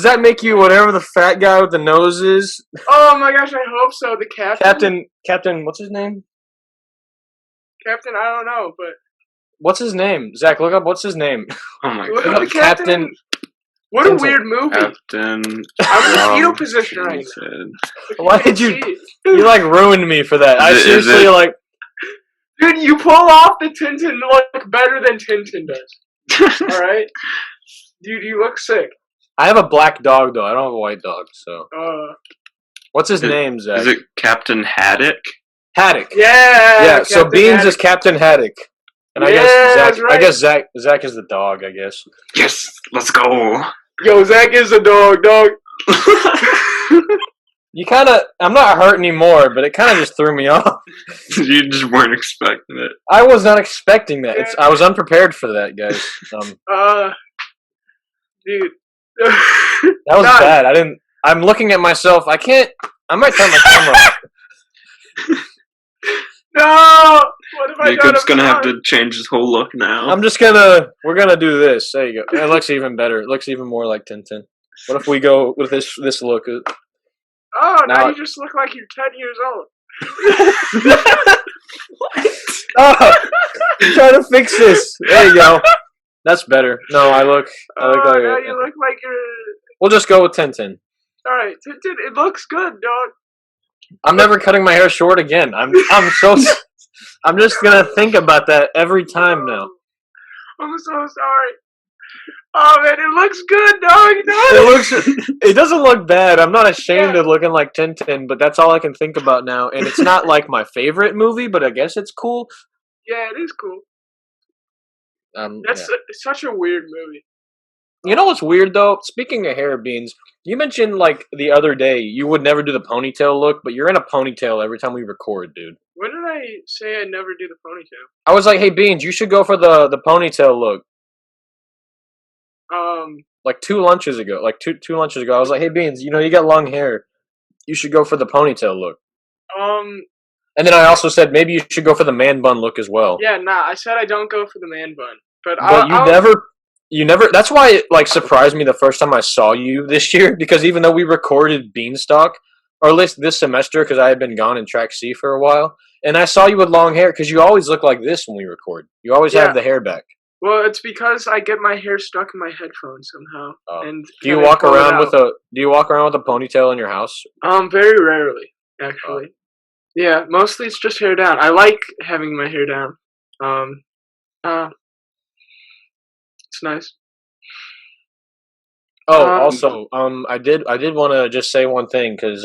that make you whatever the fat guy with the nose is? Oh my gosh, I hope so. The Captain, what's his name? Captain, I don't know, but. What's his name? Zach, look up what's his name. Oh my look god. up the Captain. What a weird movie. Captain. I'm in the fetal position right now. Why did you? You like ruined me for that. I seriously like. Dude, you pull off the Tintin look better than Tintin does. Alright? Dude, you look sick. I have a black dog, though. I don't have a white dog, so. What's his name, Zach? Is it Captain Haddock? Haddock. Yeah! Yeah, so Beans is Captain Haddock. And I guess Zach is the dog, I guess. Yes! Let's go! Yo, Zach is a dog. You I'm not hurt anymore, but it kind of just threw me off. You just weren't expecting it. I was not expecting that. I was unprepared for that, guys. Dude. That was bad. I'm looking at myself. I might turn my camera off. No! What have I done? Jacob's gonna have to change his whole look now. We're gonna do this. There you go. It looks even better. It looks even more like Tintin. What if we go with this look? Oh, now you just look like you're 10 years old. Oh, I'm trying to fix this. There you go. That's better. No, I look like. Now you look like you're. We'll just go with Tintin. All right, Tintin. It looks good, dog. I'm never cutting my hair short again. I'm just gonna think about that every time now. I'm so sorry. Oh man, it looks good, dog. It doesn't look bad. I'm not ashamed of looking like Tintin, but that's all I can think about now. And it's not like my favorite movie, but I guess it's cool. Yeah, it is cool. That's such a weird movie. You know what's weird though? Speaking of hair, Beans, you mentioned like the other day you would never do the ponytail look, but you're in a ponytail every time we record, dude. When did I say I'd never do the ponytail? I was like, hey Beans, you should go for the ponytail look. Like two lunches ago, I was like, hey Beans, you got long hair. You should go for the ponytail look. And then I also said maybe you should go for the man bun look as well. Yeah, I said I don't go for the man bun. But you never, that's why it like surprised me the first time I saw you this year, because even though we recorded BeansTalk, or at least this semester, because I had been gone in track C for a while, and I saw you with long hair, because you always look like this when we record. You always have the hair back. Well, it's because I get my hair stuck in my headphones somehow. And do you walk around with a ponytail in your house? Very rarely, actually. Yeah, mostly it's just hair down. I like having my hair down. It's nice. Also, I did want to just say one thing because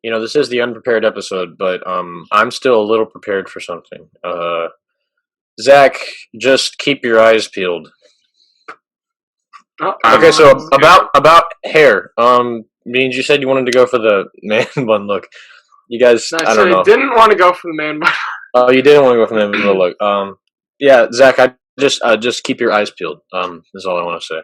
this is the unprepared episode, but I'm still a little prepared for something. Zach, just keep your eyes peeled. Okay, so about hair. Beans, you said you wanted to go for the man bun look. You guys, I don't know. I didn't want to go for the man bun. Oh, you didn't want to go for the man bun look. Yeah, Zach, I just keep your eyes peeled. Is all I want to say.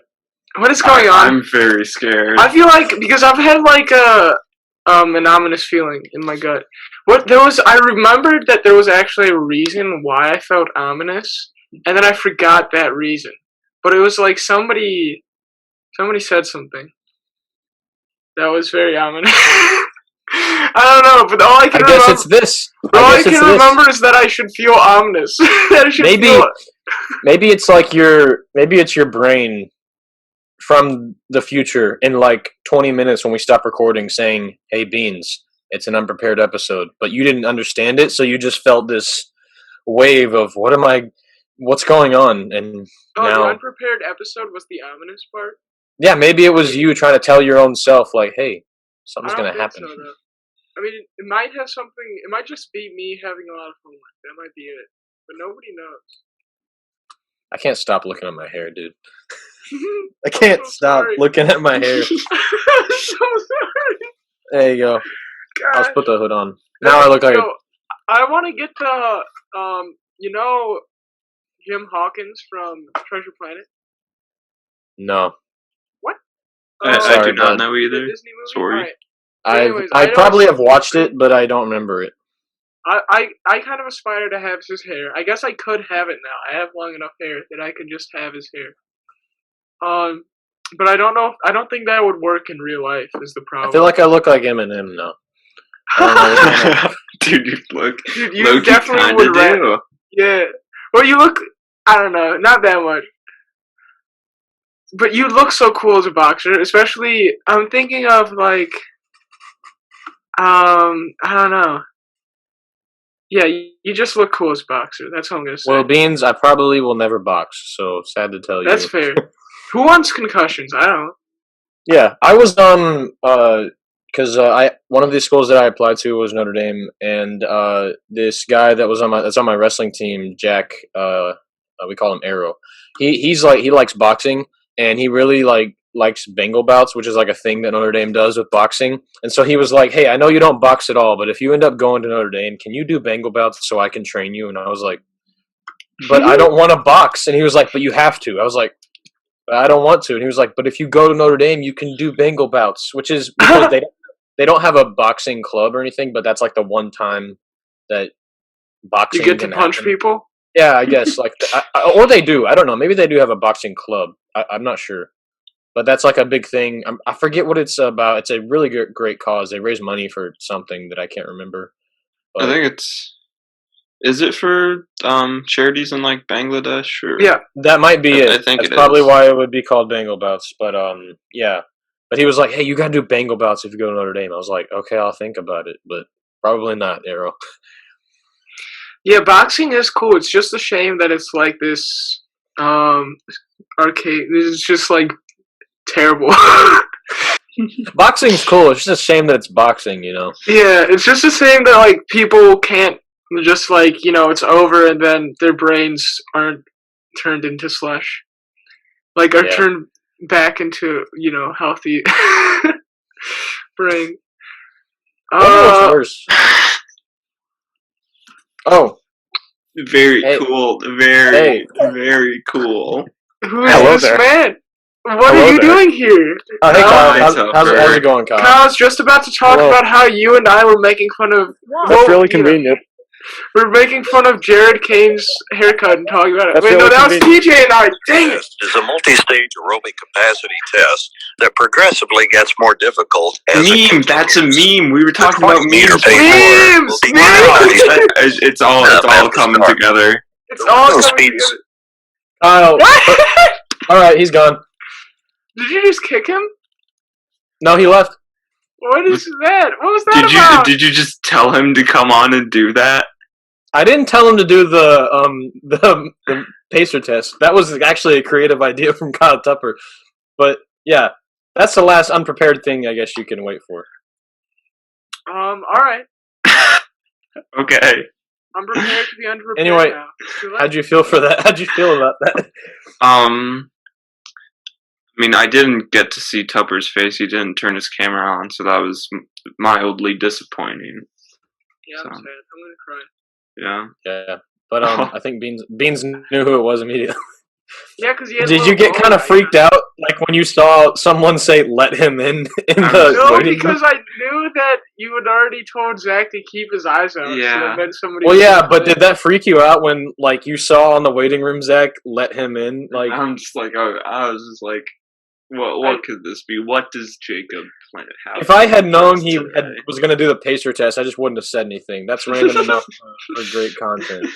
What is going on? I'm very scared. I feel like because I've had like an ominous feeling in my gut. I remembered that there was actually a reason why I felt ominous, and then I forgot that reason. But it was like somebody said something that was very ominous. I don't know, but all I can remember. I guess it's this. All I can remember is that I should feel ominous. Maybe it's like maybe it's your brain from the future in like 20 minutes when we stop recording saying, "Hey Beans, it's an unprepared episode," but you didn't understand it, so you just felt this wave of what's going on, and now the unprepared episode was the ominous part. Yeah, maybe it was you trying to tell your own self, like, "Hey, something's gonna happen." So, I mean, it might have something. It might just be me having a lot of homework. That might be it, but nobody knows. I can't stop looking at my hair, dude. I can't stop looking at my hair. I'm so sorry. There you go. God. I'll just put the hood on. Now I look like I want to get the Jim Hawkins from Treasure Planet. No. What? I do not know either. Disney movie? Sorry. Right. I probably have watched it, but I don't remember it. I kind of aspire to have his hair. I guess I could have it now. I have long enough hair that I could just have his hair. But I don't know. I don't think that would work in real life. Is the problem? I feel like I look like Eminem now. Dude, you definitely would. Yeah. Well, you look. I don't know. Not that much. But you look so cool as a boxer, especially. I'm thinking of like. I don't know. Yeah, you just look cool as a boxer. That's what I'm gonna say. Well, Beans, I probably will never box, so sad to tell you. That's fair. Who wants concussions? I don't know. Yeah, I was because one of the schools that I applied to was Notre Dame, and this guy that's on my wrestling team, Jack, we call him Arrow. He likes boxing, and he really likes Bengal bouts, which is like a thing that Notre Dame does with boxing. And so he was like, "Hey, I know you don't box at all, but if you end up going to Notre Dame, can you do Bengal bouts so I can train you?" And I was like, "But I don't want to box." And he was like, "But you have to." I was like, "I don't want to." And he was like, "But if you go to Notre Dame, you can do Bengal bouts," which is because they don't have a boxing club or anything, but that's like the one time that boxing you get to punch happen. people. Yeah, I guess or they do. I don't know. Maybe they do have a boxing club. I'm not sure. But that's like a big thing. I forget what it's about. It's a really great cause. They raise money for something that I can't remember. But I think is it for charities in like Bangladesh? Or? Yeah, that might be it. I think that's probably why it would be called Bengal bouts. But yeah. But he was like, "Hey, you gotta do Bengal bouts if you go to Notre Dame." I was like, "Okay, I'll think about it, but probably not, Arrow." Yeah, boxing is cool. It's just a shame that it's like this arcade. It's just like terrible. Boxing's cool. It's just a shame that it's boxing, you know. Yeah, it's just a shame that like people can't just like it's over and then their brains aren't turned into slush, like are turned back into healthy brain. What's worse? Oh, very cool. Very cool. Who is this man? What are you doing here? Oh, hey, Kyle. How's it going, Kyle? Kyle, I was just about to talk about how you and I were making fun of... That's really convenient. We're making fun of Jared Kane's haircut and talking about it. Wait, no, that was TJ and I. Dang it! This is a multi-stage aerobic capacity test that progressively gets more difficult as That's a meme. We were talking about memes. Memes! It's all coming together. It's all coming together. Oh, What? all right, he's gone. Did you just kick him? No, he left. What is that? What was that about? Did you just tell him to come on and do that? I didn't tell him to do the pacer test. That was actually a creative idea from Kyle Tupper. But yeah, that's the last unprepared thing I guess you can wait for. All right. Okay. I'm prepared to be unprepared Anyway, now. It's too late. how'd you feel for that? How'd you feel about that? I mean, I didn't get to see Tupper's face. He didn't turn his camera on, so that was mildly disappointing. Yeah, I'm So. sad. I'm gonna cry. Yeah. Yeah, but I think Beans knew who it was immediately. Yeah, because he had a Did little you get bow kind of tie. freaked out, like when you saw someone say "let him in" the No, waiting room? because I knew that you had already told Zach to keep his eyes out. Yeah. So then somebody. Well, yeah, but did that freak you out when, like, you saw on the waiting room, Zach, "let him in"? Like, I'm just like, I was just like, what could this be? What does Jacob plan? if I had known he was going to do the pacer test, I just wouldn't have said anything. That's random enough for great content.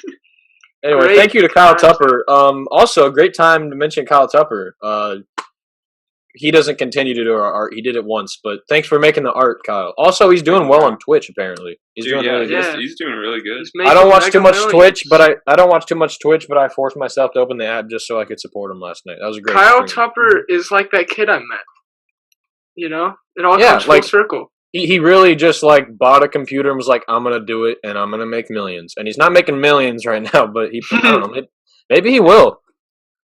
Anyway, Great thank you to Kyle content. Tupper. Also, a great time to mention Kyle Tupper. He doesn't continue to do our art. He did it once, but thanks for making the art, Kyle. Also, he's doing well on Twitch. Apparently, he's doing really good. yeah. He's doing really good. He's I don't making watch too much mega Twitch, millions. but I don't watch too much Twitch, but I forced myself to open the app just so I could support him last night. That was a great. Kyle stream. Tupper is like that kid I met. You know, it all Yeah, comes full like- circle. He really just like bought a computer and was like, "I'm gonna do it, and I'm gonna make millions." And he's not making millions right now, but I don't know. Maybe he will.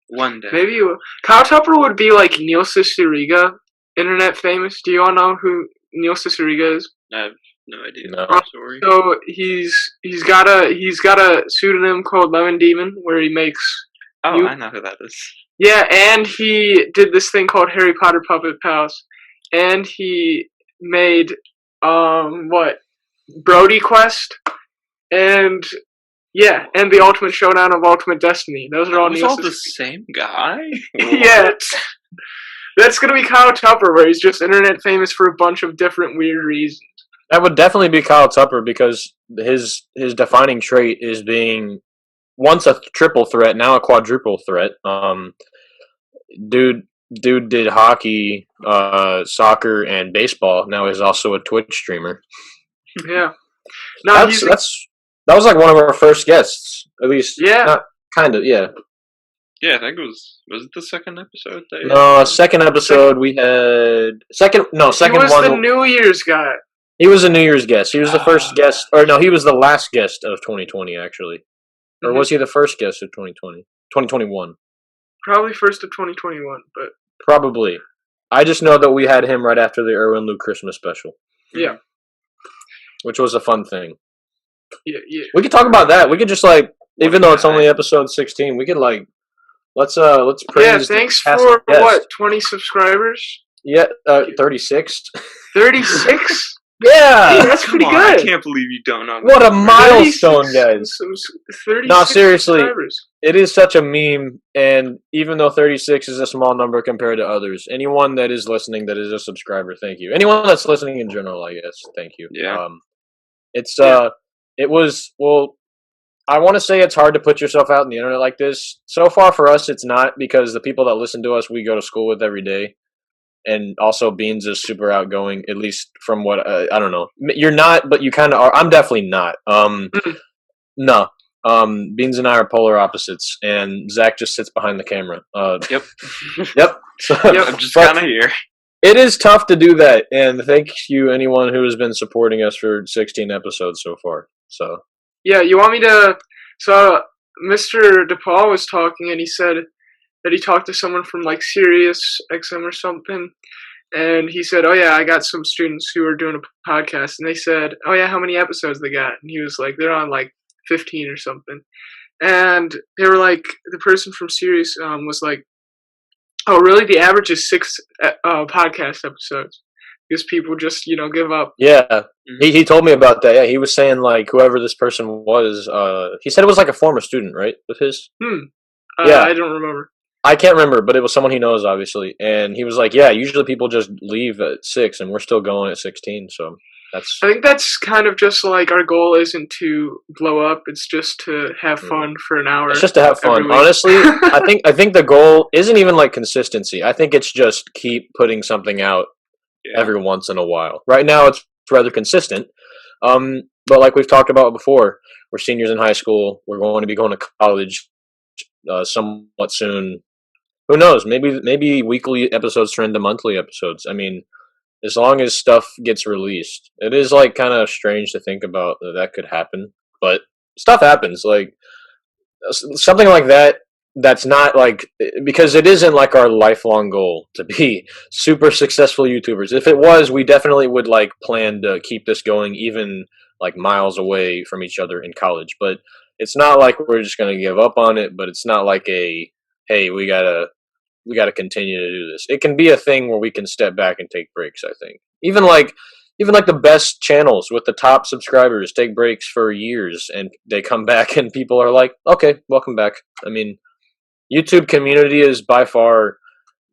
One day. Maybe Kyle Tupper would be like Neil Cicierega, internet famous. Do you all know who Neil Cicierega is? I have no idea. No. Sorry. So he's got a pseudonym called Lemon Demon where he makes. Oh, you- I know who that is. Yeah, and he did this thing called Harry Potter Puppet Pals, and he made Brody Quest, and yeah, and the Ultimate Showdown of Ultimate Destiny. Those are all Was Neil all the Cicierega. same guy? Yeah, that's gonna be Kyle Tupper, where he's just internet famous for a bunch of different weird reasons. That would definitely be Kyle Tupper because his defining trait is being once a triple threat, now a quadruple threat. Dude did hockey, soccer, and baseball. Now he's also a Twitch streamer. Yeah, no, that was like one of our first guests, at least. Yeah. Not kind of. Yeah. Yeah, I think it was it the second episode? No, second episode we had second he was one. the New Year's guy. He was a New Year's guest. He was the first guest, or no, he was the last guest of 2020 actually, or was he the first guest of 2020? 2021. Probably first of 2021, but Probably. I just know that we had him right after the Erwin Lou Christmas special, yeah, which was a fun thing. yeah. We could talk about that. We could just like, even though it's only episode 16, we could like, let's praise. Yeah, thanks the past for guest. what, 20 subscribers? Yeah, 36. 36? Yeah, That's pretty Come on, I good. can't believe you don't know. what a 36 milestone, guys! 36 No, seriously. subscribers. It is such a meme, and even though 36 is a small number compared to others, anyone that is listening that is a subscriber, thank you. Anyone that's listening in general, I guess, thank you. Yeah. It was, well, I want to say it's hard to put yourself out on the internet like this. So far for us, it's not, because the people that listen to us, we go to school with every day. And also, Beans is super outgoing, at least from what, I don't know. You're not, but you kind of are. I'm definitely not. No. Beans and I are polar opposites, and Zach just sits behind the camera. Yep. Yep. So, I'm just kind of here. It is tough to do that, and thank you anyone who has been supporting us for 16 episodes so far. So Yeah, you want me to... So, Mr. DePaul was talking, and he said that he talked to someone from, like, Sirius XM or something, and he said, oh, yeah, I got some students who are doing a podcast, and they said, oh, yeah, how many episodes they got? And he was like, they're on, like, 15 or something. And they were like, the person from Sirius was like, oh, really? The average is 6 podcast episodes. Because people just, give up. yeah, he told me about that. Yeah, he was saying like whoever this person was. He said it was like a former student, right? With his. Yeah. I don't remember. I can't remember, but it was someone he knows, obviously. And he was like, yeah, usually people just leave at 6, and we're still going at 16. So I think that's kind of just like our goal isn't to blow up. It's just to have fun for an hour. It's just to have fun. Honestly, I think the goal isn't even like consistency. I think it's just keep putting something out every once in a while. Right now, it's rather consistent. But like we've talked about before, we're seniors in high school. We're going to be going to college somewhat soon. Who knows? Maybe weekly episodes turn into monthly episodes. I mean, as long as stuff gets released, it is like kind of strange to think about that could happen, but stuff happens. Like something like that. That's not like because it isn't like our lifelong goal to be super successful YouTubers. If it was, we definitely would like plan to keep this going, even like miles away from each other in college. But it's not like we're just gonna give up on it. But it's not like a hey, we gotta continue to do this. It can be a thing where we can step back and take breaks. I think even like the best channels with the top subscribers take breaks for years and they come back and people are like, okay, welcome back. I mean, YouTube community is by far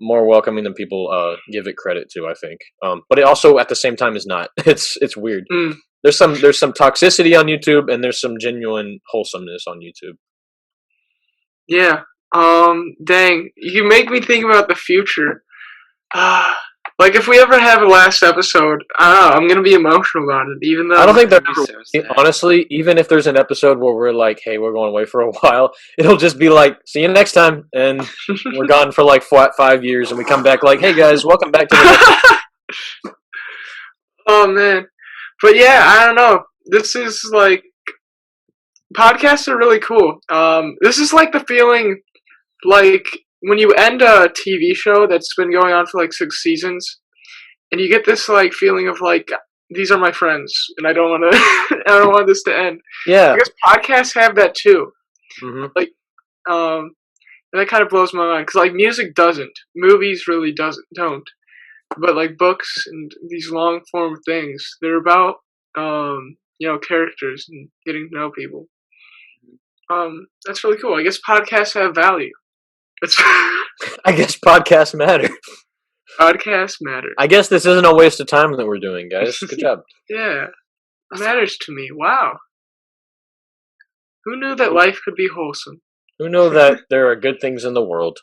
more welcoming than people give it credit to. I think, but it also at the same time is not. It's weird. There's some toxicity on YouTube and there's some genuine wholesomeness on YouTube. Yeah. Dang, you make me think about the future. Like if we ever have a last episode, I don't know, I'm gonna be emotional about it. Even though I don't think there ever will be. Honestly, even if there's an episode where we're like, "Hey, we're going away for a while," it'll just be like, "See you next time," and we're gone for like 5 years, and we come back like, "Hey guys, welcome back to the." Next Oh man, but yeah, I don't know. This is like podcasts are really cool. This is like the feeling like when you end a TV show that's been going on for like 6 seasons, and you get this like feeling of like these are my friends, and I don't want to, I don't want this to end. Yeah, I guess podcasts have that too. Mm-hmm. Like, and that kind of blows my mind because like music doesn't, movies really don't, but like books and these long form things, they're about characters and getting to know people. That's really cool. I guess podcasts have value. I guess podcasts matter. Podcasts matter. I guess this isn't a waste of time that we're doing, guys. Good job. Yeah, it matters to me. Wow. Who knew that life could be wholesome? Who knew that there are good things in the world?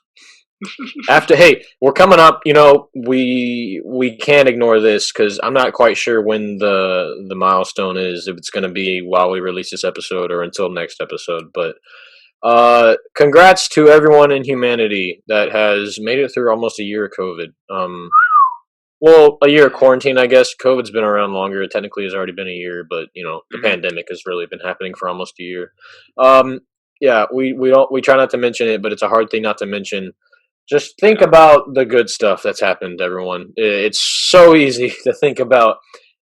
Hey, we're coming up. You know, we can't ignore this because I'm not quite sure when the milestone is. If it's going to be while we release this episode or until next episode. But congrats to everyone in humanity that has made it through almost a year of COVID. Well, a year of quarantine, I guess. COVID's been around longer. It technically has already been a year, but you know, the pandemic has really been happening for almost a year. Yeah, we try not to mention it, but it's a hard thing not to mention. Just think about the good stuff that's happened, everyone. It's so easy to think about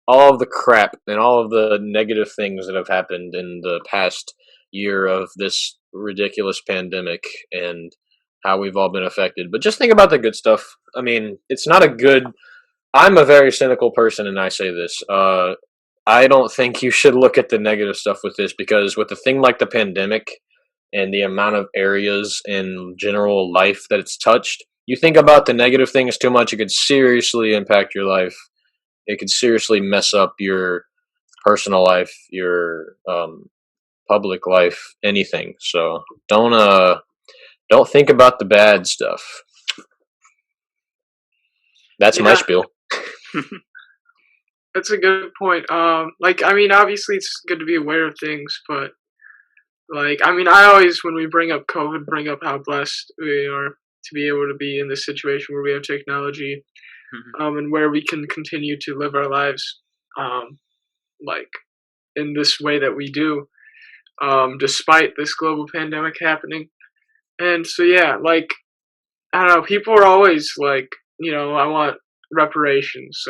all of the crap and all of the negative things that have happened in the past year of this ridiculous pandemic and how we've all been affected. But just think about the good stuff. I mean, it's not a good... I'm a very cynical person, and I say this. I don't think you should look at the negative stuff with this because with a thing like the pandemic and the amount of areas in general life that it's touched, you think about the negative things too much, it could seriously impact your life. It could seriously mess up your personal life, your public life, anything. So don't think about the bad stuff. That's my spiel. That's a good point. Like, I mean, obviously it's good to be aware of things, but like, I mean, I always, when we bring up COVID, bring up how blessed we are to be able to be in this situation where we have technology, and where we can continue to live our lives, like in this way that we do, despite this global pandemic happening. And so, yeah, like, I don't know, people are always like, I want reparations,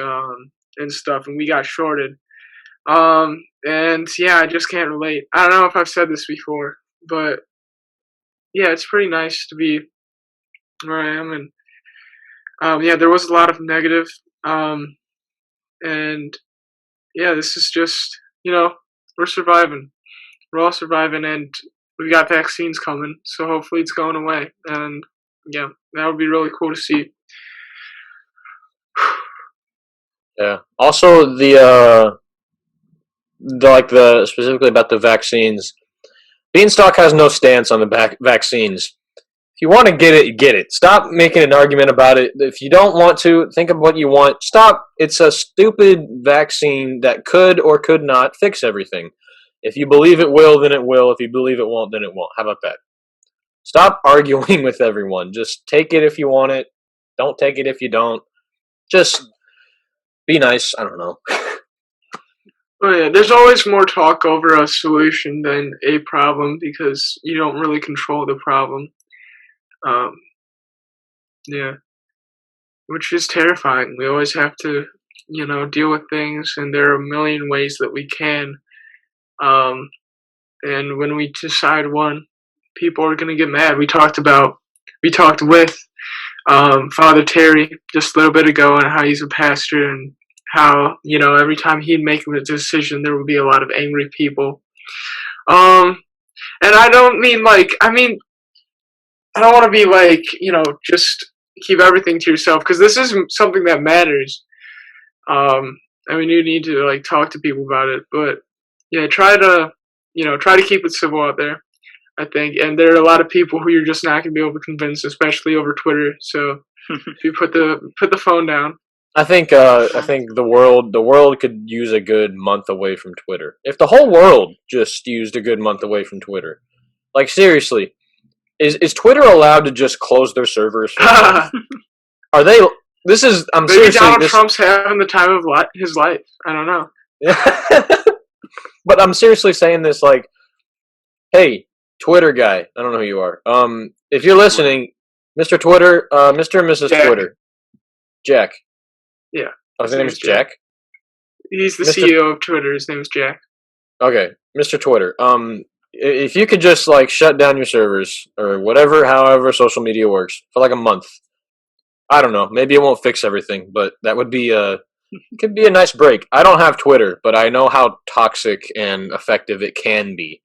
and stuff, and we got shorted. And yeah, I just can't relate. I don't know if I've said this before, but yeah, it's pretty nice to be where I am. And yeah, there was a lot of negative. And yeah, this is just, we're surviving. We're all surviving, and we got vaccines coming, so hopefully it's going away. And yeah, that would be really cool to see. Yeah. Also, the specifically about the vaccines, BeansTalk has no stance on the vaccines. If you want to get it, get it. Stop making an argument about it. If you don't want to, think of what you want. Stop. It's a stupid vaccine that could or could not fix everything. If you believe it will, then it will. If you believe it won't, then it won't. How about that? Stop arguing with everyone. Just take it if you want it. Don't take it if you don't. Just be nice. I don't know. Oh yeah, there's always more talk over a solution than a problem because you don't really control the problem. Yeah, which is terrifying. We always have to, deal with things, and there are a million ways that we can. And when we decide one, people are gonna get mad. We talked with Father Terry just a little bit ago, and how he's a pastor, and how every time he'd make a decision, there would be a lot of angry people. And I don't mean I don't want to be just keep everything to yourself, because this is something that matters. You need to talk to people about it, but yeah, try to keep it civil out there, I think. And there are a lot of people who you're just not gonna be able to convince, especially over Twitter. So if you put the phone down. I think the world could use a good month away from Twitter. If the whole world just used a good month away from Twitter, seriously. Is Twitter allowed to just close their servers? Are they? I'm Maybe seriously. Donald Trump's having the time of his life. I don't know. But I'm seriously saying this. Hey, Twitter guy. I don't know who you are. If you're listening, Mr. Twitter, Mr. and Mrs. Jack. Twitter, Jack. Yeah. Oh, his name is Jack. He's the CEO of Twitter. His name is Jack. Okay, Mr. Twitter. If you could just shut down your servers or whatever, however social media works for a month. I don't know. Maybe it won't fix everything, but that would be could be a nice break. I don't have Twitter, but I know how toxic and effective it can be.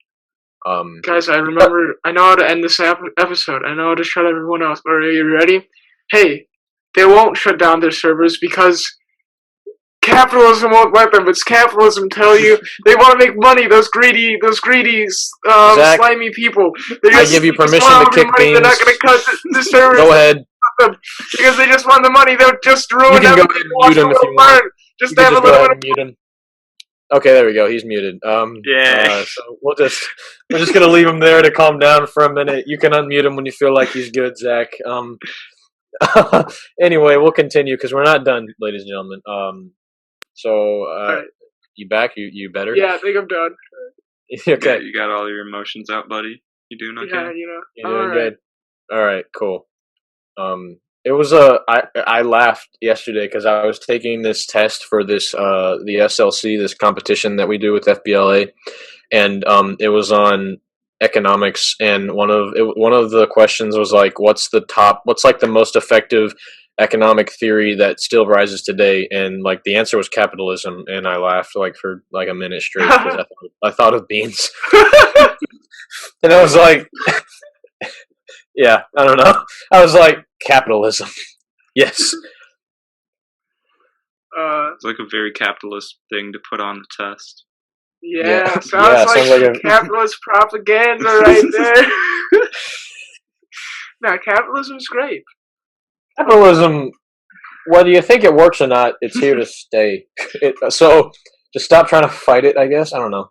Guys, I know how to end this episode. I know how to shut everyone else. Are you ready? Hey, they won't shut down their servers because capitalism won't let them. It's capitalism tell you they want to make money. Those greedy, Zach, slimy people. I give you permission to kick Beans. They're not going to cut the servers. Go ahead. Because they just want the money. They'll just ruin everything. You can go ahead and mute him if you want. Just have a little bit of mute him. Okay, there we go. He's muted. Yeah. So we're just gonna leave him there to calm down for a minute. You can unmute him when you feel like he's good, Zach. Anyway, we'll continue because we're not done, ladies and gentlemen. Right. You back? You better? Yeah, I think I'm done. Okay. Yeah, you got all your emotions out, buddy. You doing okay? Yeah, You're doing good. All right, cool. It was I laughed yesterday because I was taking this test for this the SLC, this competition that we do with FBLA, and it was on economics, and one of the questions was what's the most effective economic theory that still rises today, and the answer was capitalism, and I laughed for a minute straight because I thought of Beans, and I was like. Yeah, I don't know. I was like, capitalism. Yes. It's a very capitalist thing to put on the test. Yeah, sounds like capitalist propaganda right there. No, capitalism's great. Capitalism, whether you think it works or not, it's here to stay. So just stop trying to fight it, I guess. I don't know.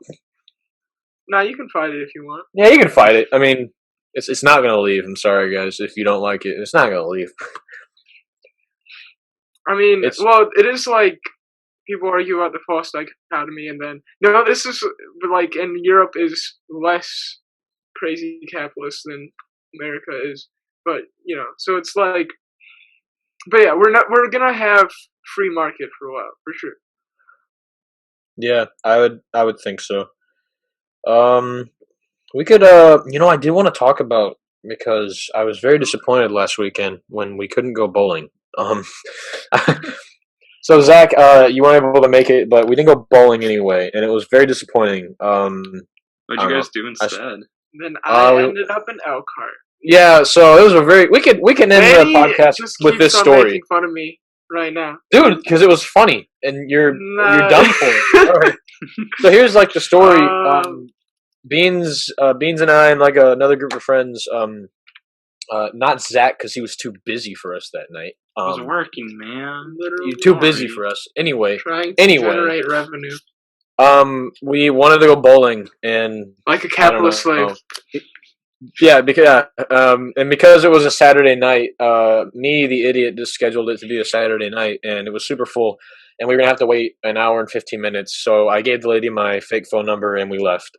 No, you can fight it if you want. Yeah, you can fight it. I mean... It's not going to leave. I'm sorry, guys. If you don't like it, it's not going to leave. I mean, it is people argue about the false dichotomy, and then this is in Europe is less crazy capitalist than America is, but so it's but yeah, we're gonna have free market for a while for sure. Yeah, I would think so. We could, I did want to talk about, because I was very disappointed last weekend when we couldn't go bowling. So Zach, you weren't able to make it, but we didn't go bowling anyway, and it was very disappointing. What'd you guys do instead? Then I ended up in Elkhart. Yeah, so it was we can end the podcast with this story. Making fun of me right now, dude, because it was funny, and you're done for it. All right. So here's like the story. Beans and I and like another group of friends. Not Zach because he was too busy for us that night. I was working, man. You're too busy for us. Anyway, trying to generate revenue. We wanted to go bowling, and like a capitalist slave. Yeah, and because it was a Saturday night, me, the idiot, just scheduled it to be a Saturday night, and it was super full, and we were gonna have to wait an hour and 15 minutes. So I gave the lady my fake phone number, and we left.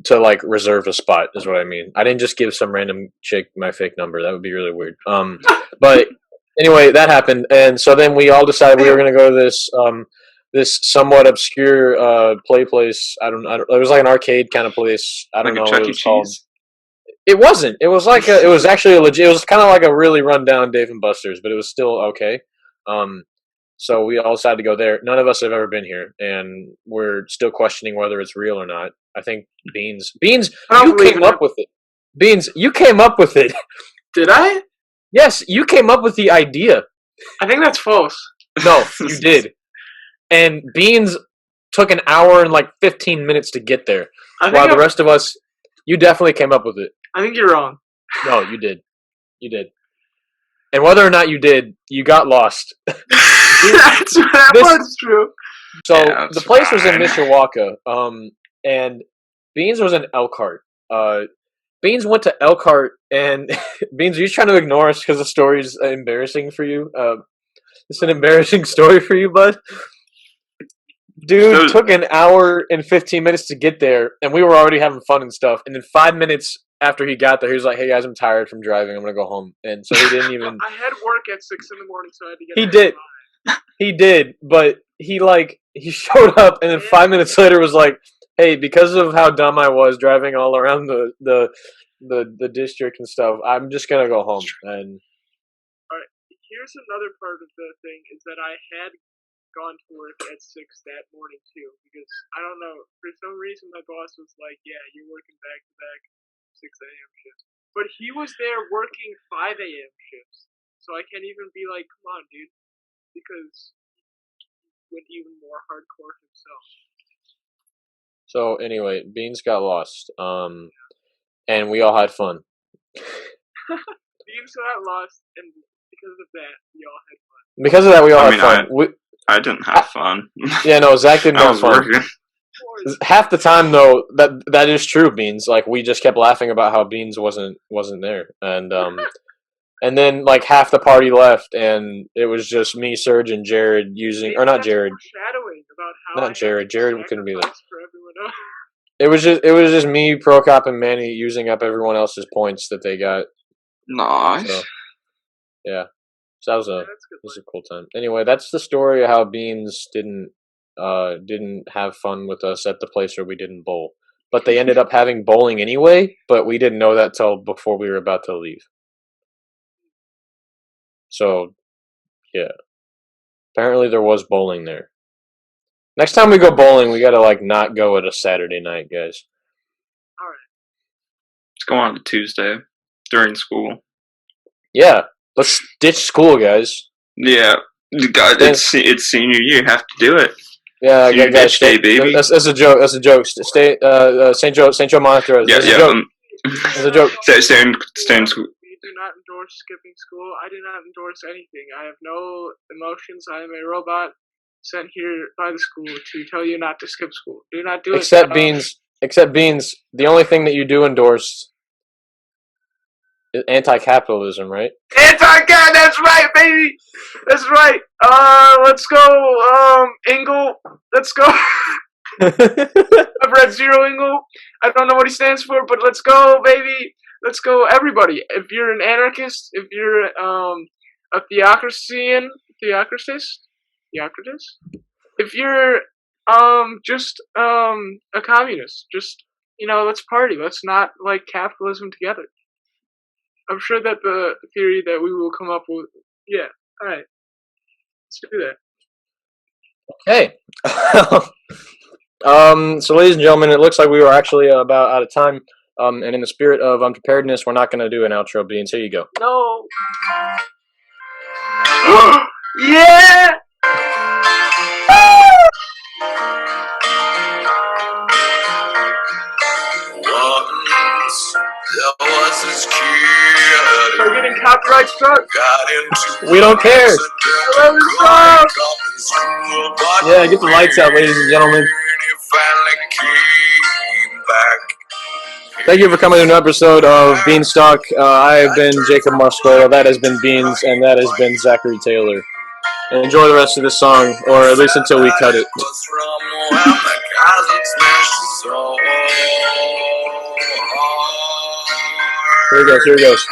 To like reserve a spot is what I mean. I didn't just give some random chick my fake number. That would be really weird. But anyway, that happened, and so then we all decided we were gonna go to this somewhat obscure play place. I don't. It was like an arcade kind of place. I don't know what it was called. It wasn't. It was like it was actually a legit. It was kind of like a really rundown Dave and Buster's, but it was still okay. So we all decided to go there. None of us have ever been here, and we're still questioning whether it's real or not. I think Beans, you came up with it. Beans, you came up with it. Did I? Yes, you came up with the idea. I think that's false. No, you did. And Beans took an hour and like 15 minutes to get there. While the rest of us, you definitely came up with it. I think you're wrong. No, you did. You did. And whether or not you did, you got lost. That part's true. So the place was in Mishawaka, and Beans was in Elkhart. Beans went to Elkhart, and Beans, are you trying to ignore us because the story's embarrassing for you? It's an embarrassing story for you, bud. Dude took an hour and 15 minutes to get there, and we were already having fun and stuff. And then 5 minutes after he got there, he was like, "Hey guys, I'm tired from driving. I'm gonna go home." And so he didn't even. I had work at 6 in the morning, so I had to get. He did. He did, but he showed up, and then 5 minutes later was like, "Hey, because of how dumb I was driving all around the district and stuff, I'm just gonna go home." And all right, here's another part of the thing is that I had gone to work at 6 that morning too, because I don't know, for some reason my boss was like, "Yeah, you're working back to back 6 a.m. shifts," but he was there working 5 a.m. shifts, so I can't even be like, "Come on, dude," because he went even more hardcore himself. So anyway, Beans got lost, and we all had fun. Beans got lost, and because of that, we all had fun. Because of that, we all had fun. I didn't have fun. Yeah, no, Zach didn't have fun. Working. Half the time, though, that is true, Beans. Like, we just kept laughing about how Beans wasn't there, and then like half the party left, and it was just me, Serge, and Jared not Jared. Foreshadowing about how not Jared. Jared couldn't be there. For everyone else. It was just me, Prokop, and Manny using up everyone else's points that they got. Nice. So, yeah. So that was a cool time. Anyway, that's the story of how Beans didn't have fun with us at the place where we didn't bowl. But they ended up having bowling anyway, but we didn't know that till before we were about to leave. So, yeah. Apparently there was bowling there. Next time we go bowling, we gotta not go at a Saturday night, guys. Alright. Let's go on to Tuesday during school. Yeah. Let's ditch school, guys. Yeah, God, it's senior year. You have to do it. Yeah, guys. Baby. That's a joke. That's a joke. Stay. St. Joe Monitor. That's a joke. That's a joke. Stay in school. We do not endorse skipping school. I do not endorse anything. I have no emotions. I am a robot sent here by the school to tell you not to skip school. Do not do it. Except Beans. The only thing that you do endorse. Anti-capitalism, right? Anti-cap, that's right, baby. That's right. Let's go, Engel. Let's go. I've read Zero Engel. I don't know what he stands for, but let's go, baby. Let's go, everybody. If you're an anarchist, if you're a theocratist, if you're just a communist, just let's party. Let's not like capitalism together. I'm sure that the theory that we will come up with, yeah, all right, let's do that. Okay. So, ladies and gentlemen, it looks like we were actually about out of time. And in the spirit of unpreparedness, we're not going to do an outro, Beans. Here you go. No. Yeah! Once there was this kid. We're getting copyright struck. We don't care. I love this song. Yeah, get the lights out, ladies and gentlemen. Thank you for coming to an episode of BeansTalk. I have been Jacob Marscola, that has been Beans, and that has been Zachary Taylor. And enjoy the rest of this song, or at least until we cut it. Here it goes, here it goes.